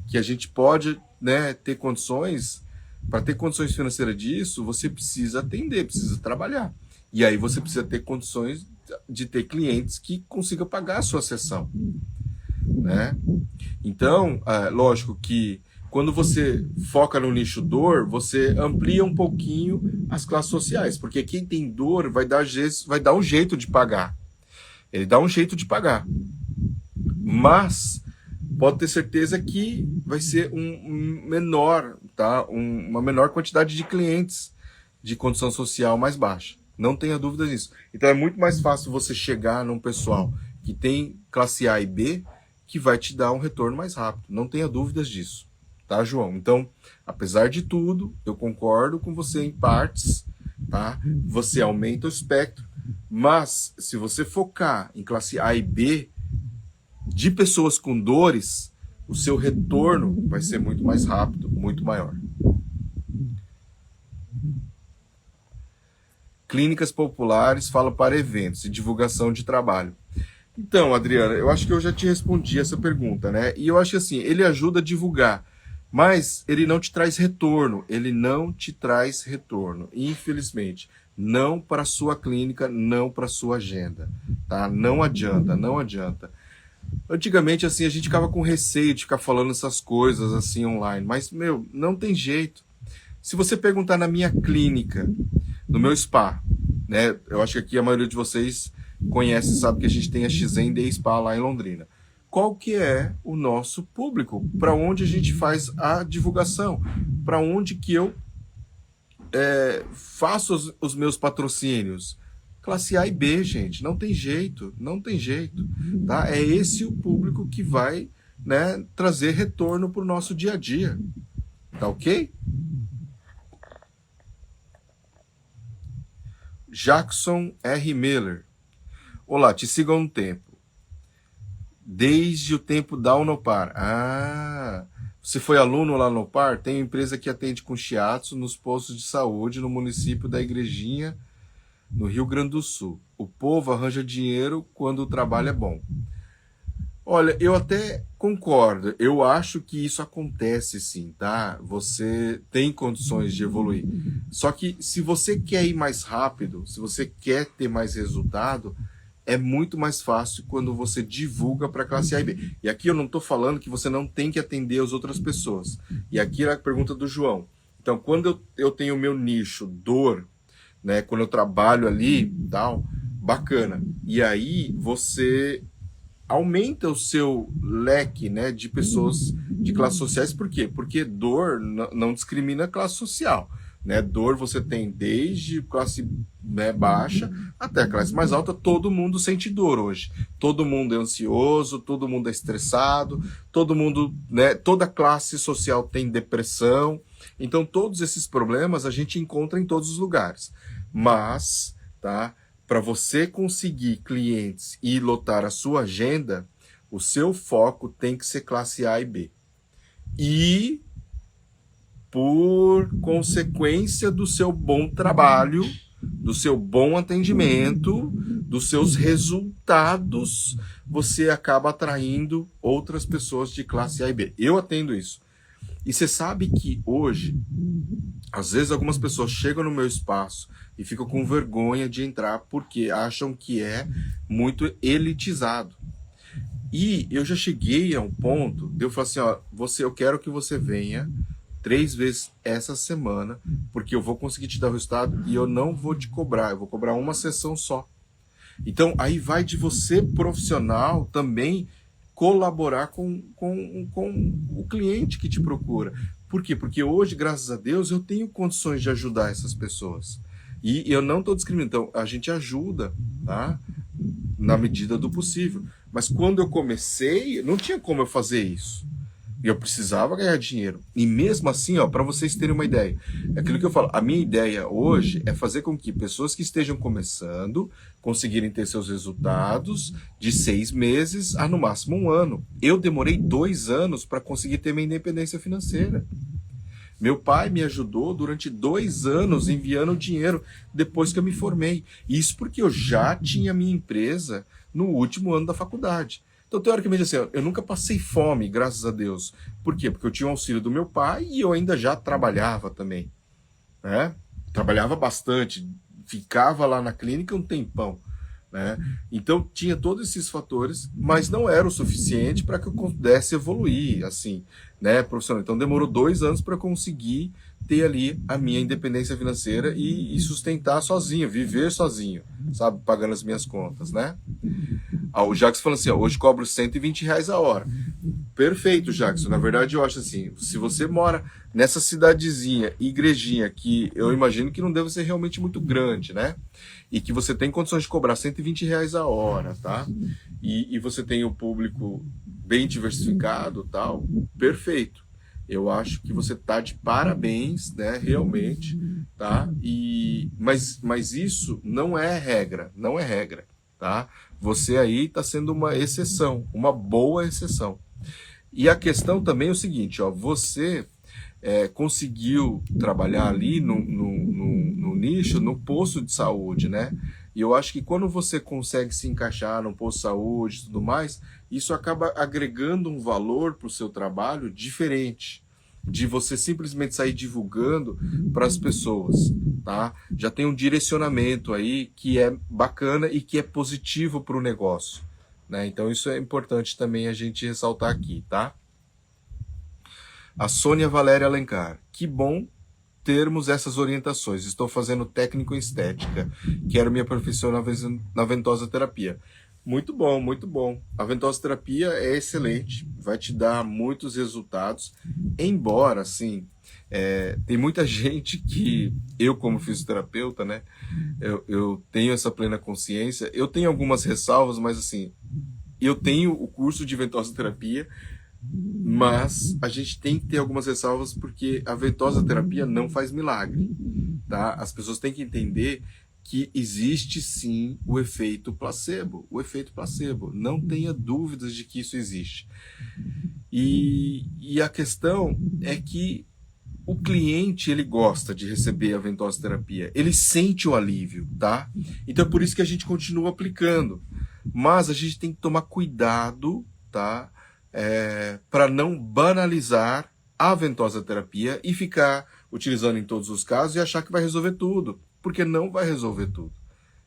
que a gente pode, né, ter condições, para ter condições financeiras disso, você precisa atender, precisa trabalhar. E aí você precisa ter condições de ter clientes que consigam pagar a sua sessão, né? Então, lógico que quando você foca no nicho dor, você amplia um pouquinho as classes sociais, porque quem tem dor vai dar um jeito de pagar. Ele dá um jeito de pagar. Mas pode ter certeza que vai ser um menor, tá? Uma menor quantidade de clientes de condição social mais baixa, Não tenha dúvida disso. Então é muito mais fácil você chegar num pessoal que tem classe A e B, que vai te dar um retorno mais rápido. Não tenha dúvidas disso. Tá, João? Então, apesar de tudo, eu concordo com você em partes, tá? Você aumenta o espectro, mas se você focar em classe A e B, de pessoas com dores, o seu retorno vai ser muito mais rápido, muito maior. Clínicas populares falam para eventos e divulgação de trabalho. Então, Adriana, eu acho que eu já te respondi essa pergunta, né? E eu acho que assim, ele ajuda a divulgar, mas ele não te traz retorno. Ele não te traz retorno, infelizmente. Não para a sua clínica, não para a sua agenda, tá? Não adianta, não adianta. Antigamente, assim, a gente ficava com receio de ficar falando essas coisas assim online, mas, meu, não tem jeito. Se você perguntar na minha clínica, no meu spa, né? Eu acho que aqui a maioria de vocês conhece, sabe que a gente tem a XN Day Spa lá em Londrina. Qual que é o nosso público? Para onde a gente faz a divulgação? Para onde que eu faço os meus patrocínios? Classe A e B, gente, não tem jeito, não tem jeito, tá? É esse o público que vai, né, trazer retorno para o nosso dia a dia, tá ok? Jackson R. Miller. Olá, te sigo há um tempo. Desde o tempo da Unopar. Ah, você foi aluno lá no Unopar? Tem uma empresa que atende com shiatsu nos postos de saúde no município da Igrejinha, no Rio Grande do Sul. O povo arranja dinheiro quando o trabalho é bom. Olha, eu até concordo. Eu acho que isso acontece sim, tá? Você tem condições de evoluir. Só que se você quer ir mais rápido, se você quer ter mais resultado, é muito mais fácil quando você divulga para a classe A e B. E aqui eu não estou falando que você não tem que atender as outras pessoas. E aqui é a pergunta do João. Então, quando eu tenho o meu nicho, dor, né, quando eu trabalho ali, tal, bacana. E aí você aumenta o seu leque, né, de pessoas de classes sociais. Por quê? Porque dor não discrimina classe social. Né? Dor você tem desde classe, né, baixa até a classe mais alta. Todo mundo sente dor hoje. Todo mundo é ansioso, todo mundo é estressado, todo mundo, né, toda classe social tem depressão. Então todos esses problemas a gente encontra em todos os lugares. Mas, tá? Para você conseguir clientes e lotar a sua agenda, o seu foco tem que ser classe A e B. E, por consequência do seu bom trabalho, do seu bom atendimento, dos seus resultados, você acaba atraindo outras pessoas de classe A e B. Eu atendo isso. E você sabe que hoje, às vezes algumas pessoas chegam no meu espaço e ficam com vergonha de entrar porque acham que é muito elitizado. E eu já cheguei a um ponto de eu falar assim, ó, eu quero que você venha 3 vezes essa semana, porque eu vou conseguir te dar o resultado e eu não vou te cobrar, eu vou cobrar uma sessão só. Então aí vai de você, profissional, também colaborar com o cliente que te procura. Por quê? Porque hoje, graças a Deus, eu tenho condições de ajudar essas pessoas. E eu não estou discriminando. Então, a gente ajuda, tá? Na medida do possível. Mas quando eu comecei, não tinha como eu fazer isso. E eu precisava ganhar dinheiro. E mesmo assim, ó, para vocês terem uma ideia, é aquilo que eu falo, a minha ideia hoje é fazer com que pessoas que estejam começando conseguirem ter seus resultados de 6 meses a no máximo 1 ano. Eu demorei 2 anos para conseguir ter minha independência financeira. Meu pai me ajudou durante 2 anos enviando dinheiro depois que eu me formei. Isso porque eu já tinha minha empresa no último ano da faculdade. Então, teoricamente, assim, eu nunca passei fome, graças a Deus. Por quê? Porque eu tinha o auxílio do meu pai e eu ainda já trabalhava também. Né? Trabalhava bastante, ficava lá na clínica um tempão. Né? Então, tinha todos esses fatores, mas não era o suficiente para que eu pudesse evoluir, assim, né, profissional. Então, demorou 2 anos para conseguir ter ali a minha independência financeira e sustentar sozinho, viver sozinho, sabe, pagando as minhas contas, né? O Jacques falou assim, ó, hoje cobro R$120 a hora. Perfeito, Jackson. Na verdade, eu acho assim, se você mora nessa cidadezinha, igrejinha, que eu imagino que não deve ser realmente muito grande, né? E que você tem condições de cobrar R$ 120 a hora, tá? E você tem o público bem diversificado, tal, perfeito. Eu acho que você tá de parabéns, né? Realmente, tá? Mas isso não é regra, não é regra, tá? Você aí está sendo uma exceção, uma boa exceção. E a questão também é o seguinte, ó, você conseguiu trabalhar ali no nicho, no posto de saúde, né? E eu acho que quando você consegue se encaixar no posto de saúde e tudo mais, isso acaba agregando um valor para o seu trabalho diferente de você simplesmente sair divulgando para as pessoas, tá? Já tem um direcionamento aí que é bacana e que é positivo para o negócio, né? Então isso é importante também a gente ressaltar aqui, tá? A Sônia Valéria Alencar, que bom termos essas orientações. Estou fazendo técnico em estética, quero me aperfeiçoar na ventosa terapia. Muito bom, muito bom. A ventosa terapia é excelente, vai te dar muitos resultados, embora, assim, tem muita gente que, eu como fisioterapeuta, né, eu tenho essa plena consciência, eu tenho algumas ressalvas, mas assim, eu tenho o curso de ventosa terapia, mas a gente tem que ter algumas ressalvas porque a ventosa terapia não faz milagre, tá? As pessoas têm que entender que existe sim o efeito placebo, não tenha dúvidas de que isso existe. E a questão é que o cliente, ele gosta de receber a ventosa terapia, ele sente o alívio, tá? Então é por isso que a gente continua aplicando, mas a gente tem que tomar cuidado, tá? Para não banalizar a ventosa terapia e ficar utilizando em todos os casos e achar que vai resolver tudo, porque não vai resolver tudo.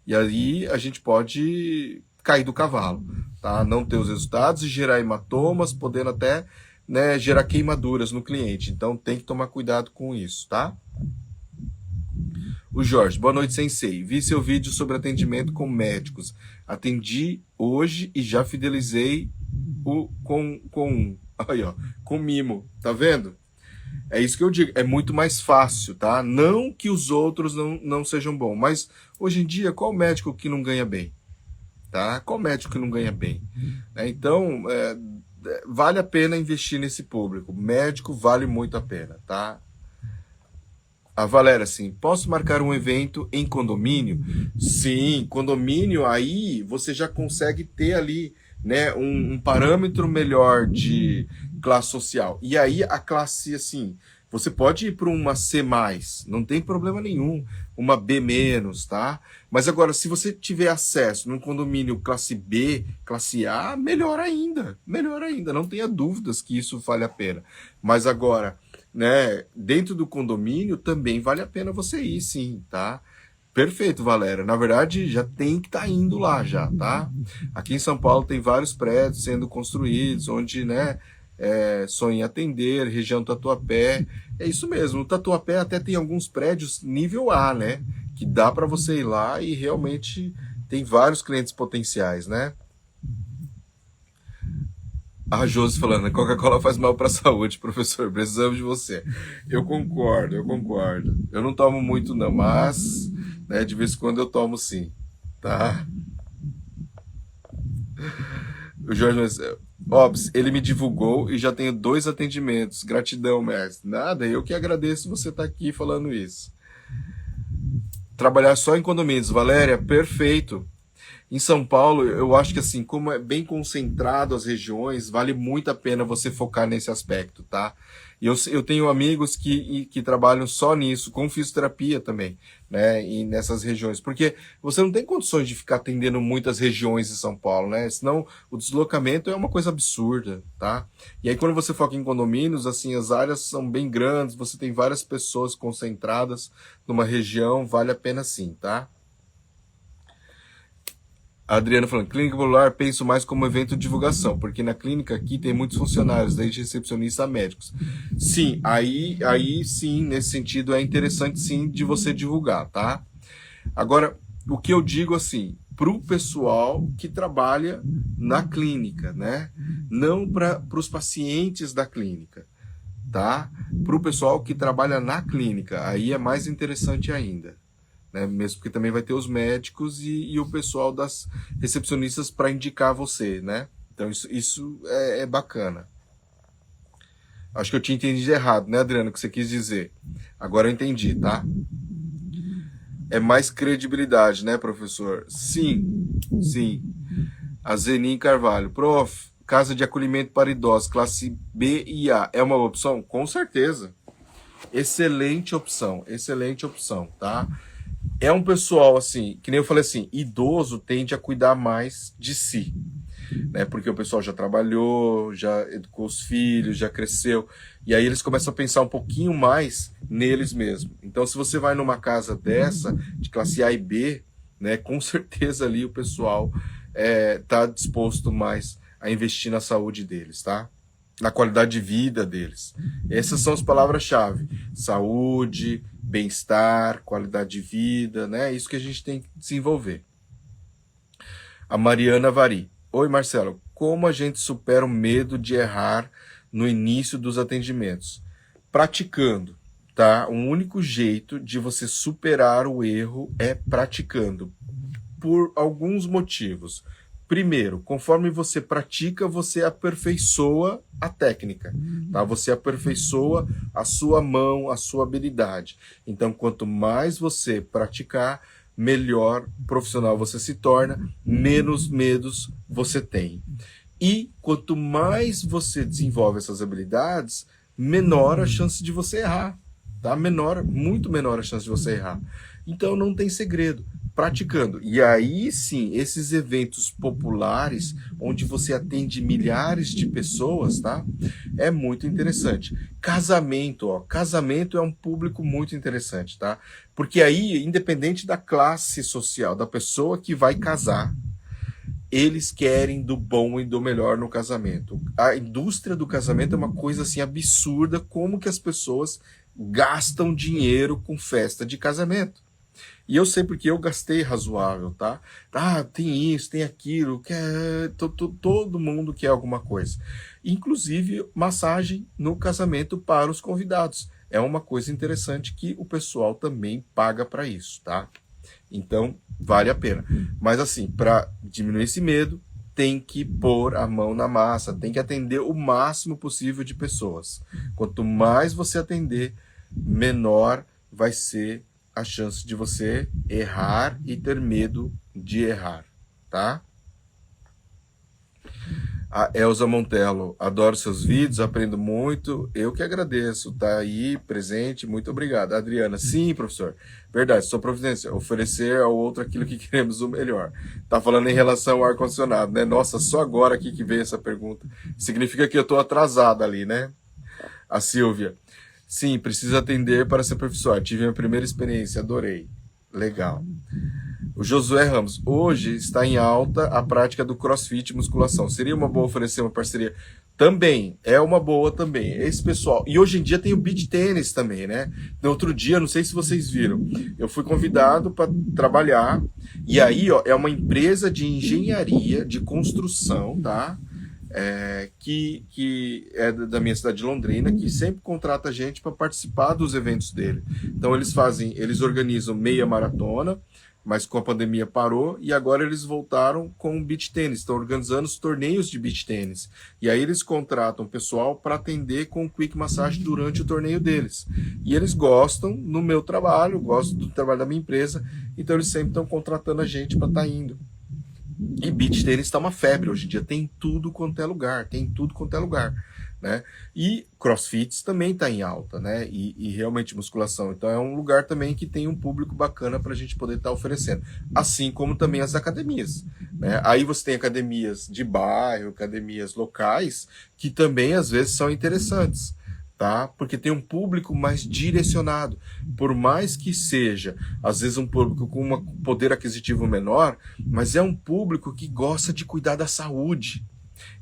E aí a gente pode cair do cavalo, tá? Não ter os resultados e gerar hematomas, podendo até, né, gerar queimaduras no cliente. Então tem que tomar cuidado com isso, tá? O Jorge, boa noite, sensei. Vi seu vídeo sobre atendimento com médicos. Atendi hoje e já fidelizei com mimo, tá vendo? É isso que eu digo, é muito mais fácil, tá? Não que os outros não sejam bons, mas hoje em dia, qual médico que não ganha bem? Tá? Qual médico que não ganha bem? Então, vale a pena investir nesse público. Médico vale muito a pena, tá? A Valéria, assim, posso marcar um evento em condomínio? Sim, condomínio, aí você já consegue ter ali, né, um parâmetro melhor de classe social. E aí a classe, assim, você pode ir para uma C+, não tem problema nenhum, uma B-, tá? Mas agora, se você tiver acesso num condomínio classe B, classe A, melhor ainda, não tenha dúvidas que isso vale a pena. Mas agora, né, dentro do condomínio também vale a pena você ir, sim, tá? Perfeito, Valéria. Na verdade, já tem que estar indo lá já, tá? Aqui em São Paulo tem vários prédios sendo construídos, onde, né, sonha em atender, região Tatuapé. É isso mesmo, o Tatuapé até tem alguns prédios nível A, né? Que dá para você ir lá e realmente tem vários clientes potenciais, né? A Josi falando, a Coca-Cola faz mal para a saúde, professor, precisamos de você. Eu concordo. Eu não tomo muito não, mas, né, de vez em quando eu tomo sim, tá? O Jorge, Ops, ele me divulgou e já tenho 2 atendimentos. Gratidão, mestre. Nada, eu que agradeço você estar aqui falando isso. Trabalhar só em condomínios, Valéria, perfeito. Em São Paulo, eu acho que assim, como é bem concentrado as regiões, vale muito a pena você focar nesse aspecto, tá? E eu tenho amigos que trabalham só nisso, com fisioterapia também, né? E nessas regiões, porque você não tem condições de ficar atendendo muitas regiões de São Paulo, né? Senão o deslocamento é uma coisa absurda, tá? E aí quando você foca em condomínios, assim, as áreas são bem grandes, você tem várias pessoas concentradas numa região, vale a pena sim, tá? A Adriana falando, clínica popular penso mais como evento de divulgação, porque na clínica aqui tem muitos funcionários, desde recepcionistas a médicos. Sim, aí sim, nesse sentido é interessante sim de você divulgar, tá? Agora, o que eu digo assim, para o pessoal que trabalha na clínica, né? Não para os pacientes da clínica, tá? Para o pessoal que trabalha na clínica, aí é mais interessante ainda, né? Mesmo porque também vai ter os médicos e o pessoal das recepcionistas para indicar você, né? Então isso é bacana. Acho que eu tinha entendido errado, né, Adriano, o que você quis dizer. Agora eu entendi, tá? É mais credibilidade, né, professor? Sim, sim. A Zenin Carvalho. Prof, casa de acolhimento para idosos, classe B e A, é uma opção? Com certeza. Excelente opção, tá? É um pessoal, assim, que nem eu falei assim, idoso tende a cuidar mais de si, né? Porque o pessoal já trabalhou, já educou os filhos, já cresceu, e aí eles começam a pensar um pouquinho mais neles mesmos. Então, se você vai numa casa dessa, de classe A e B, né, com certeza ali o pessoal tá disposto mais a investir na saúde deles, tá? Na qualidade de vida deles. Essas são as palavras-chave: saúde, bem-estar, qualidade de vida, né? É isso que a gente tem que desenvolver. A Mariana Vari. Oi, Marcelo. Como a gente supera o medo de errar no início dos atendimentos? Praticando, tá? O único jeito de você superar o erro é praticando, por alguns motivos. Primeiro, conforme você pratica, você aperfeiçoa a técnica, tá? Você aperfeiçoa a sua mão, a sua habilidade. Então, quanto mais você praticar, melhor profissional você se torna, menos medos você tem. E quanto mais você desenvolve essas habilidades, menor a chance de você errar, tá? Muito menor a chance de você errar. Então não tem segredo, praticando. E aí sim, esses eventos populares, onde você atende milhares de pessoas, tá? É muito interessante. Casamento, ó, casamento é um público muito interessante, tá? Porque aí, independente da classe social, da pessoa que vai casar, eles querem do bom e do melhor no casamento. A indústria do casamento é uma coisa assim absurda, como que as pessoas gastam dinheiro com festa de casamento. E eu sei porque eu gastei razoável, tá? Ah, tem isso, tem aquilo, todo mundo quer alguma coisa. Inclusive massagem no casamento para os convidados. É uma coisa interessante que o pessoal também paga para isso, tá? Então, vale a pena. Mas assim, para diminuir esse medo, tem que pôr a mão na massa, tem que atender o máximo possível de pessoas. Quanto mais você atender, menor vai ser a chance de você errar e ter medo de errar, tá? A Elza Montello, adoro seus vídeos, aprendo muito, eu que agradeço, tá aí presente, muito obrigado. Adriana, sim, professor, verdade, sua providência, oferecer ao outro aquilo que queremos o melhor. Tá falando em relação ao ar-condicionado, né? Nossa, só agora aqui que veio essa pergunta. Significa que eu tô atrasado ali, né? A Silvia, sim, preciso atender para ser professor, tive minha primeira experiência, adorei. Legal. O Josué Ramos, hoje está em alta a prática do crossfit e musculação. Seria uma boa oferecer uma parceria? Também, é uma boa também. Esse pessoal. E hoje em dia tem o beach tênis também, né? No outro dia, não sei se vocês viram, eu fui convidado para trabalhar. E aí, ó, é uma empresa de engenharia, de construção, tá? Que é da minha cidade de Londrina, que sempre contrata gente para participar dos eventos dele. Então eles organizam meia maratona, mas com a pandemia parou, e agora eles voltaram com o beach tênis, estão organizando os torneios de beach tênis. E aí eles contratam pessoal para atender com quick massage durante o torneio deles. E eles gostam no meu trabalho, gostam do trabalho da minha empresa, então eles sempre estão contratando a gente para estar indo. E beach tênis está uma febre hoje em dia, tem tudo quanto é lugar, né? E crossfit também está em alta, né? E realmente musculação. Então é um lugar também que tem um público bacana para a gente poder estar oferecendo. Assim como também as academias, né? Aí você tem academias de bairro, academias locais, que também às vezes são interessantes, tá? Porque tem um público mais direcionado. Por mais que seja, às vezes, um público com um poder aquisitivo menor, mas é um público que gosta de cuidar da saúde.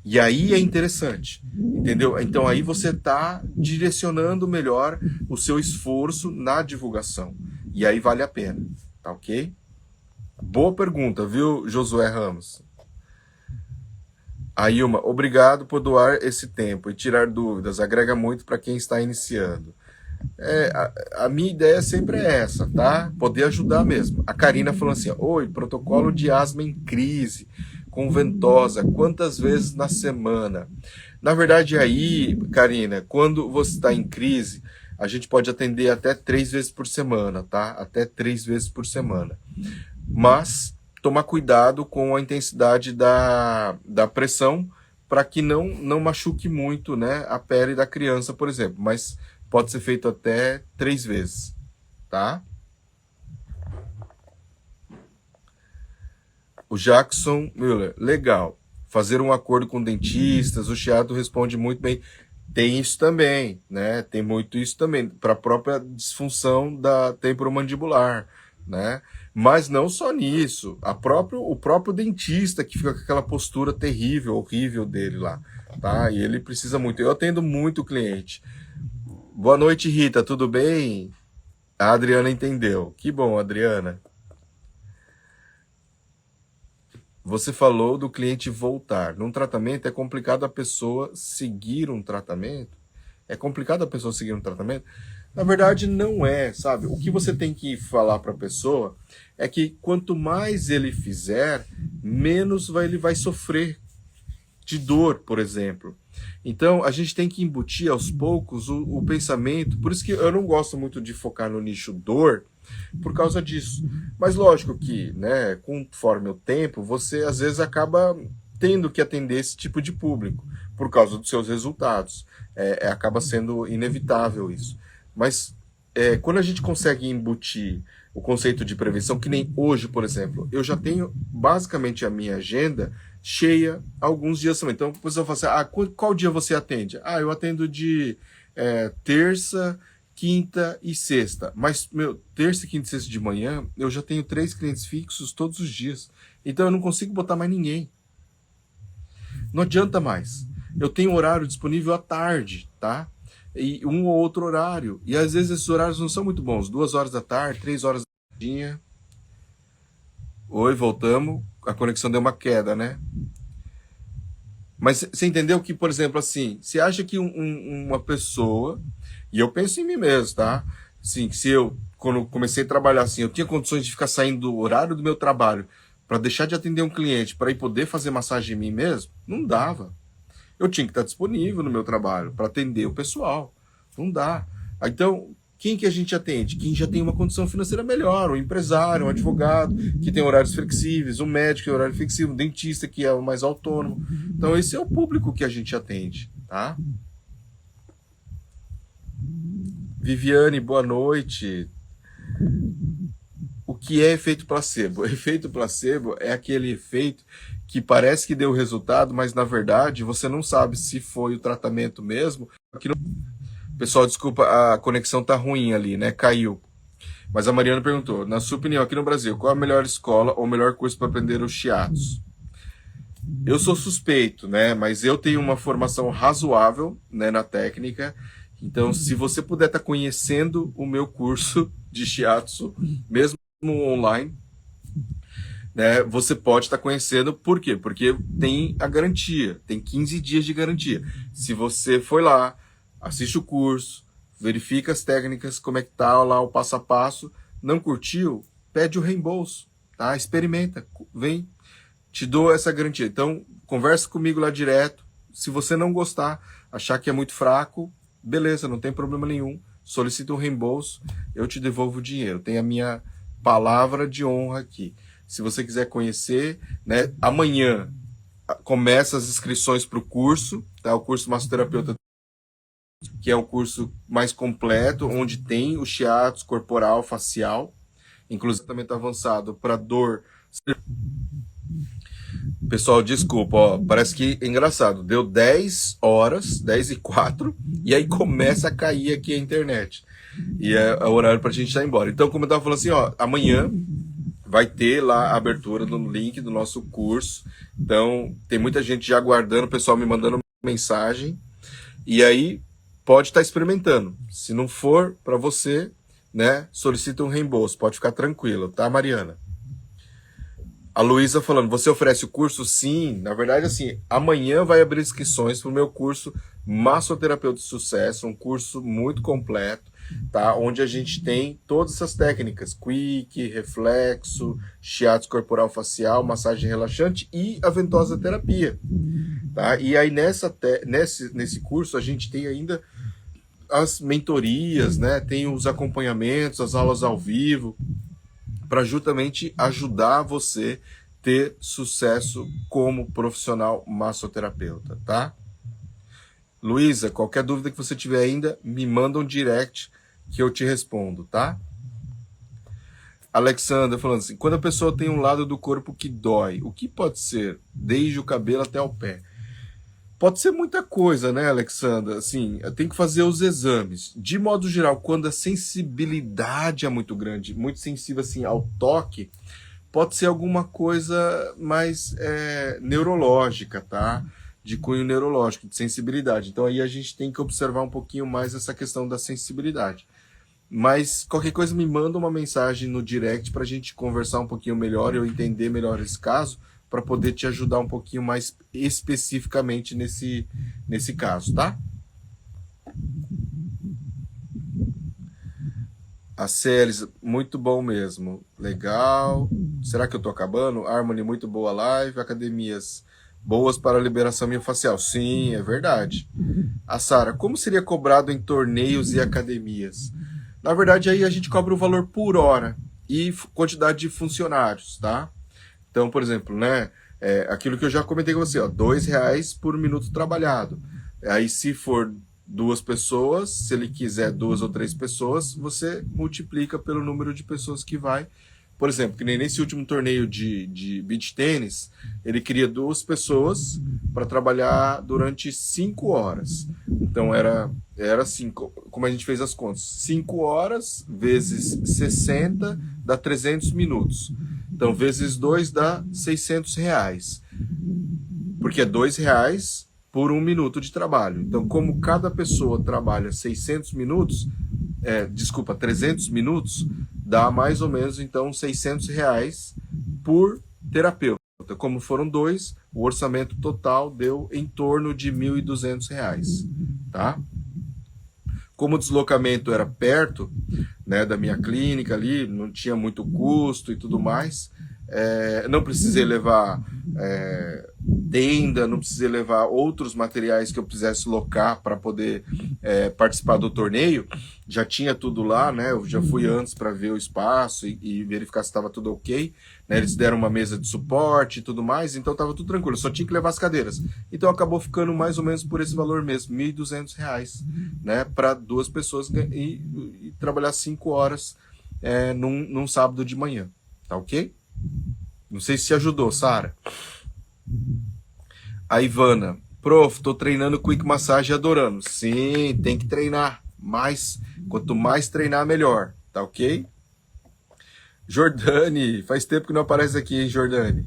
E aí é interessante, entendeu? Então aí você está direcionando melhor o seu esforço na divulgação. E aí vale a pena, tá ok? Boa pergunta, viu, Josué Ramos? A Ilma, obrigado por doar esse tempo e tirar dúvidas, agrega muito para quem está iniciando. A minha ideia sempre é essa, tá? Poder ajudar mesmo. A Karina falou assim: oi, protocolo de asma em crise, com ventosa, quantas vezes na semana? Na verdade, aí, Karina, quando você está em crise, a gente pode atender até 3 vezes por semana, tá? Até 3 vezes por semana. Mas tomar cuidado com a intensidade da pressão para que não machuque muito, né, a pele da criança, por exemplo. Mas pode ser feito até 3 vezes, tá? O Jackson Müller, legal. Fazer um acordo com dentistas, o Chiado responde muito bem. Tem isso também, né? Tem muito isso também, para a própria disfunção da temporomandibular, né? Mas não só nisso, o próprio dentista que fica com aquela postura terrível, horrível dele lá, tá? E ele precisa muito. Eu atendo muito cliente. Boa noite, Rita, tudo bem? A Adriana entendeu. Que bom, Adriana. Você falou do cliente voltar. Num tratamento é complicado a pessoa seguir um tratamento? É complicado a pessoa seguir um tratamento? Na verdade, não é, sabe? O que você tem que falar para a pessoa é que quanto mais ele fizer, menos ele vai sofrer de dor, por exemplo. Então, a gente tem que embutir aos poucos o pensamento. Por isso que eu não gosto muito de focar no nicho dor, por causa disso. Mas lógico que, né, conforme o tempo, você às vezes acaba tendo que atender esse tipo de público, por causa dos seus resultados. Acaba sendo inevitável isso. Mas quando a gente consegue embutir o conceito de prevenção, que nem hoje, por exemplo, eu já tenho basicamente a minha agenda cheia alguns dias também. Então, a pessoa fala assim, qual dia você atende? Eu atendo de terça, quinta e sexta. Mas, terça, quinta e sexta de manhã, eu já tenho 3 clientes fixos todos os dias. Então, eu não consigo botar mais ninguém. Não adianta mais. Eu tenho horário disponível à tarde, tá? E um ou outro horário. E às vezes esses horários não são muito bons. 2 horas da tarde, 3 horas da tarde. Oi, voltamos. A conexão deu uma queda, né? Mas você entendeu que, por exemplo, assim, você acha que uma pessoa, e eu penso em mim mesmo, tá? Assim, que se eu, quando comecei a trabalhar assim, eu tinha condições de ficar saindo do horário do meu trabalho para deixar de atender um cliente, para ir poder fazer massagem em mim mesmo, não dava. Eu tinha que estar disponível no meu trabalho para atender o pessoal. Não dá. Então, quem que a gente atende? Quem já tem uma condição financeira melhor, um empresário, um advogado, que tem horários flexíveis, um médico que tem horário flexível, um dentista que é o mais autônomo. Então, esse é o público que a gente atende, tá? Viviane, boa noite. O que é efeito placebo? Efeito placebo é aquele efeito que parece que deu resultado, mas na verdade você não sabe se foi o tratamento mesmo. Pessoal, desculpa, a conexão tá ruim ali, né? Caiu. Mas a Mariana perguntou, na sua opinião, aqui no Brasil, qual a melhor escola ou melhor curso para aprender os shiatos? Eu sou suspeito, né? Mas eu tenho uma formação razoável, né, na técnica. Então, se você puder estar conhecendo o meu curso de shiatsu, mesmo online, né, você pode estar conhecendo. Por quê? Porque tem a garantia, tem 15 dias de garantia. Se você foi lá, assiste o curso, verifica as técnicas, como é que tá lá o passo a passo, não curtiu, pede o reembolso, tá? Experimenta, vem, te dou essa garantia. Então, conversa comigo lá direto. Se você não gostar, achar que é muito fraco, beleza, não tem problema nenhum. Solicita um reembolso, eu te devolvo o dinheiro. Tem a minha palavra de honra aqui. Se você quiser conhecer, né, amanhã começa as inscrições para o curso, tá? O curso Massoterapeuta, que é o curso mais completo, onde tem o shiatsu corporal, facial, inclusive tratamento avançado para dor. Pessoal, desculpa, ó, parece que é engraçado, deu 10 horas, 10h04, e aí começa a cair aqui a internet. E é o horário pra gente ir embora. Então, como eu tava falando assim, ó, amanhã vai ter lá a abertura no link do nosso curso. Então, tem muita gente já aguardando, o pessoal me mandando mensagem. E aí, pode estar experimentando. Se não for para você, né, solicita um reembolso. Pode ficar tranquilo, tá, Mariana? A Luísa falando, você oferece o curso? Sim, na verdade, assim, amanhã vai abrir inscrições para o meu curso Massoterapeuta de Sucesso, um curso muito completo, tá? Onde a gente tem todas essas técnicas, quick, reflexo, shiatsu corporal facial, massagem relaxante e a ventosa terapia, tá? E aí nesse curso a gente tem ainda as mentorias, né? Tem os acompanhamentos, as aulas ao vivo, para justamente ajudar você ter sucesso como profissional massoterapeuta, tá? Luísa, qualquer dúvida que você tiver ainda, me manda um direct que eu te respondo, tá? Alexandra falando assim, quando a pessoa tem um lado do corpo que dói, o que pode ser? Desde o cabelo até o pé. Pode ser muita coisa, né, Alexandra? Assim, tem que fazer os exames. De modo geral, quando a sensibilidade é muito grande, muito sensível assim ao toque, pode ser alguma coisa mais neurológica, tá? De cunho neurológico, de sensibilidade. Então aí a gente tem que observar um pouquinho mais essa questão da sensibilidade. Mas qualquer coisa me manda uma mensagem no direct para a gente conversar um pouquinho melhor, eu entender melhor esse caso, para poder te ajudar um pouquinho mais especificamente nesse caso, tá? A Célis, muito bom mesmo. Legal. Será que eu tô acabando? Harmony, muito boa live. Academias boas para a liberação miofascial. Sim, é verdade. A Sara, como seria cobrado em torneios e academias? Na verdade, aí a gente cobra o valor por hora e quantidade de funcionários, tá? Então, por exemplo, né, aquilo que eu já comentei com você, ó, R$2 por minuto trabalhado. Aí, se for 2 pessoas, se ele quiser 2 ou 3 pessoas, você multiplica pelo número de pessoas que vai. Por exemplo, que nem nesse último torneio de beach tênis, ele queria 2 pessoas para trabalhar durante 5 horas. Então era assim, como a gente fez as contas, 5 horas vezes 60 dá 300 minutos. Então, vezes 2 dá R$600. Porque é R$2 por 1 minuto de trabalho. Então, como cada pessoa trabalha 600 minutos, 300 minutos, dá mais ou menos, então, R$600 por terapeuta. Como foram 2, o orçamento total deu em torno de R$1.200, tá? Como o deslocamento era perto, né, da minha clínica ali, não tinha muito custo e tudo mais, não precisei levar tenda, não precisei levar outros materiais que eu precisasse locar para poder participar do torneio, já tinha tudo lá, né, eu já fui antes para ver o espaço e verificar se estava tudo ok, né, eles deram uma mesa de suporte e tudo mais, então estava tudo tranquilo, só tinha que levar as cadeiras, então acabou ficando mais ou menos por esse valor mesmo, R$1.200, né, para 2 pessoas e trabalhar 5 horas num sábado de manhã, tá ok? Não sei se ajudou, Sara. A Ivana, prof, tô treinando quick massagem adorando. Sim, tem que treinar. Quanto mais treinar, melhor. Tá ok? Jordane, faz tempo que não aparece aqui, hein, Jordane?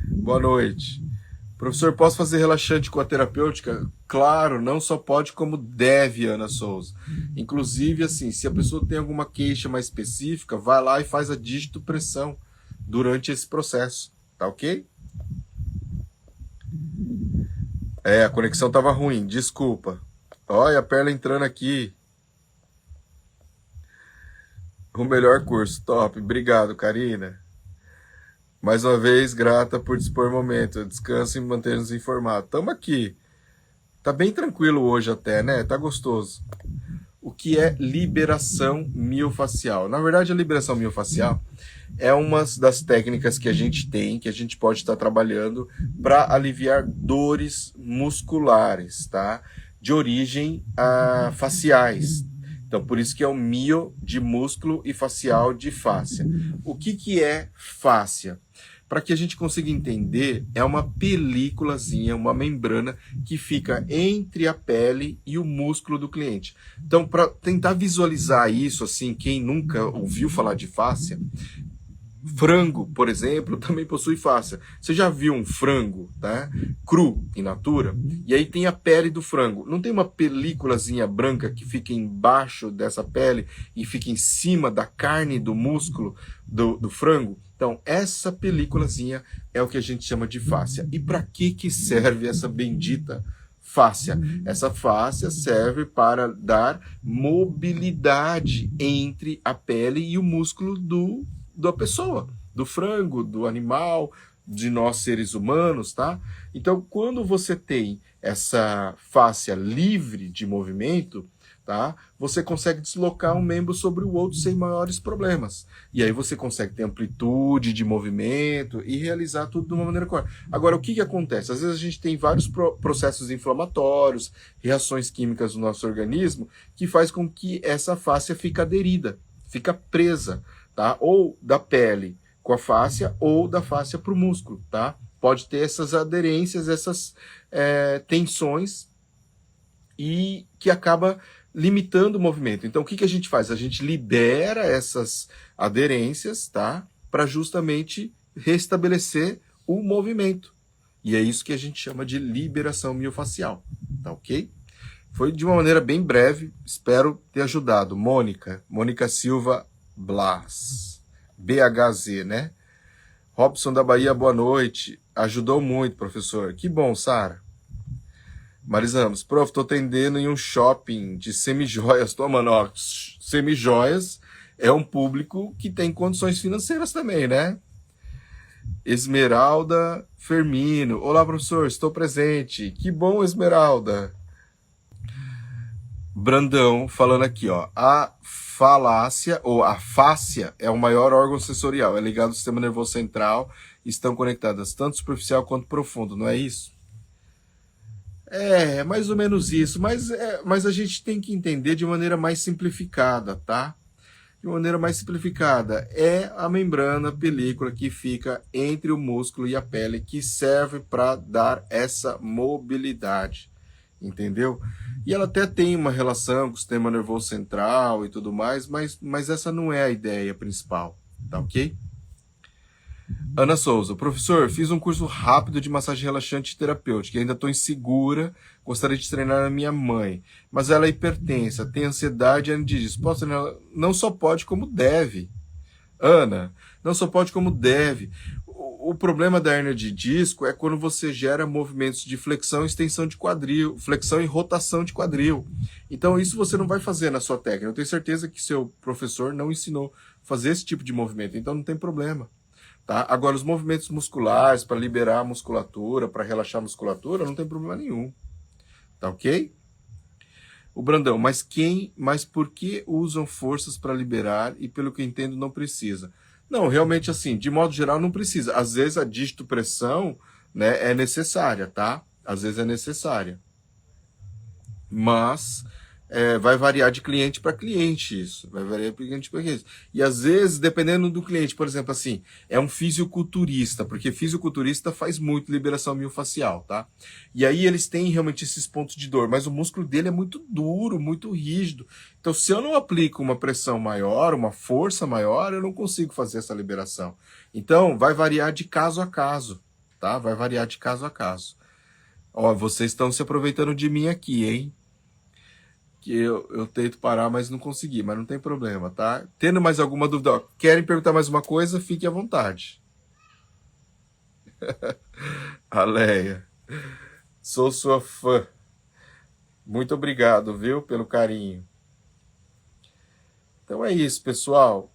Boa noite. Professor, posso fazer relaxante com a terapêutica? Claro, não só pode, como deve, Ana Souza. Inclusive, assim, se a pessoa tem alguma queixa mais específica, vai lá e faz a digitopressão durante esse processo, tá ok? A conexão tava ruim, desculpa. Olha a Perla entrando aqui. O melhor curso, top. Obrigado, Karina. Mais uma vez, grata por dispor momento. Descanso e manter-nos informados. Tamo aqui. Tá bem tranquilo hoje até, né? Tá gostoso. O que é liberação miofacial? Na verdade, a liberação miofacial é uma das técnicas que a gente tem, que a gente pode estar trabalhando para aliviar dores musculares, tá? De origem faciais. Então, por isso que é o mio de músculo e facial de fáscia. O que é fáscia? Para que a gente consiga entender, é uma películazinha, uma membrana que fica entre a pele e o músculo do cliente. Então, para tentar visualizar isso, assim, quem nunca ouviu falar de fáscia, Frango, por exemplo, também possui fáscia. Você já viu um frango, tá? Cru, in natura? E aí tem a pele do frango. Não tem uma películazinha branca que fica embaixo dessa pele e fica em cima da carne, do músculo do frango? Então, essa películazinha é o que a gente chama de fáscia. E para que serve essa bendita fáscia? Essa fáscia serve para dar mobilidade entre a pele e o músculo da pessoa, do frango, do animal, de nós seres humanos, tá? Então, quando você tem essa fáscia livre de movimento, tá? Você consegue deslocar um membro sobre o outro sem maiores problemas. E aí você consegue ter amplitude de movimento e realizar tudo de uma maneira correta. Agora, o que acontece? Às vezes a gente tem vários processos inflamatórios, reações químicas no nosso organismo, que faz com que essa fáscia fique aderida, fica presa, tá? Ou da pele com a fáscia, ou da fáscia para o músculo, tá? Pode ter essas aderências, essas tensões, e que acaba limitando o movimento. Então, o que a gente faz? A gente libera essas aderências, tá? Para justamente restabelecer o movimento. E é isso que a gente chama de liberação miofacial, tá ok? Foi de uma maneira bem breve, espero ter ajudado. Mônica Silva Blas, BHZ, né? Robson da Bahia, boa noite. Ajudou muito, professor. Que bom, Sara. Marisa Ramos, prof, tô atendendo em um shopping de semijoias. Toma, ó, semijoias é um público que tem condições financeiras também, né? Esmeralda Fermino. Olá, professor, estou presente. Que bom, Esmeralda. Brandão falando aqui, ó. A falácia, ou a fáscia, é o maior órgão sensorial. É ligado ao sistema nervoso central. Estão conectadas tanto superficial quanto profundo, não é isso? É mais ou menos isso, mas a gente tem que entender de maneira mais simplificada, tá? De maneira mais simplificada, é a membrana película que fica entre o músculo e a pele, que serve para dar essa mobilidade, entendeu? E ela até tem uma relação com o sistema nervoso central e tudo mais, mas essa não é a ideia principal, tá ok? Ana Souza, professor, fiz um curso rápido de massagem relaxante e terapêutica, ainda estou insegura, gostaria de treinar a minha mãe, mas ela é hipertensa, tem ansiedade e diz, posso treinar? Não só pode como deve. Ana, não só pode como deve. O problema da hérnia de disco é quando você gera movimentos de flexão e extensão de quadril, flexão e rotação de quadril. Então isso você não vai fazer na sua técnica. Eu tenho certeza que seu professor não ensinou a fazer esse tipo de movimento, então não tem problema. Tá? Agora, os movimentos musculares, para liberar a musculatura, para relaxar a musculatura, não tem problema nenhum. Tá ok? O Brandão, mas por que usam forças para liberar e, pelo que eu entendo, não precisa? Não, realmente assim, de modo geral, não precisa. Às vezes a digitopressão, né, é necessária, tá? Às vezes é necessária. Mas vai variar de cliente para cliente isso. Vai variar de cliente para cliente. E às vezes, dependendo do cliente, por exemplo, assim, é um fisiculturista, porque fisiculturista faz muito liberação miofacial, tá? E aí eles têm realmente esses pontos de dor, mas o músculo dele é muito duro, muito rígido. Então, se eu não aplico uma pressão maior, uma força maior, eu não consigo fazer essa liberação. Então, vai variar de caso a caso, tá? Vai variar de caso a caso. Ó, vocês estão se aproveitando de mim aqui, hein? Que eu tento parar, mas não consegui, mas não tem problema, tá? Tendo mais alguma dúvida, ó, querem perguntar mais uma coisa, fique à vontade. Aleia, sou sua fã. Muito obrigado, viu, pelo carinho. Então é isso, pessoal.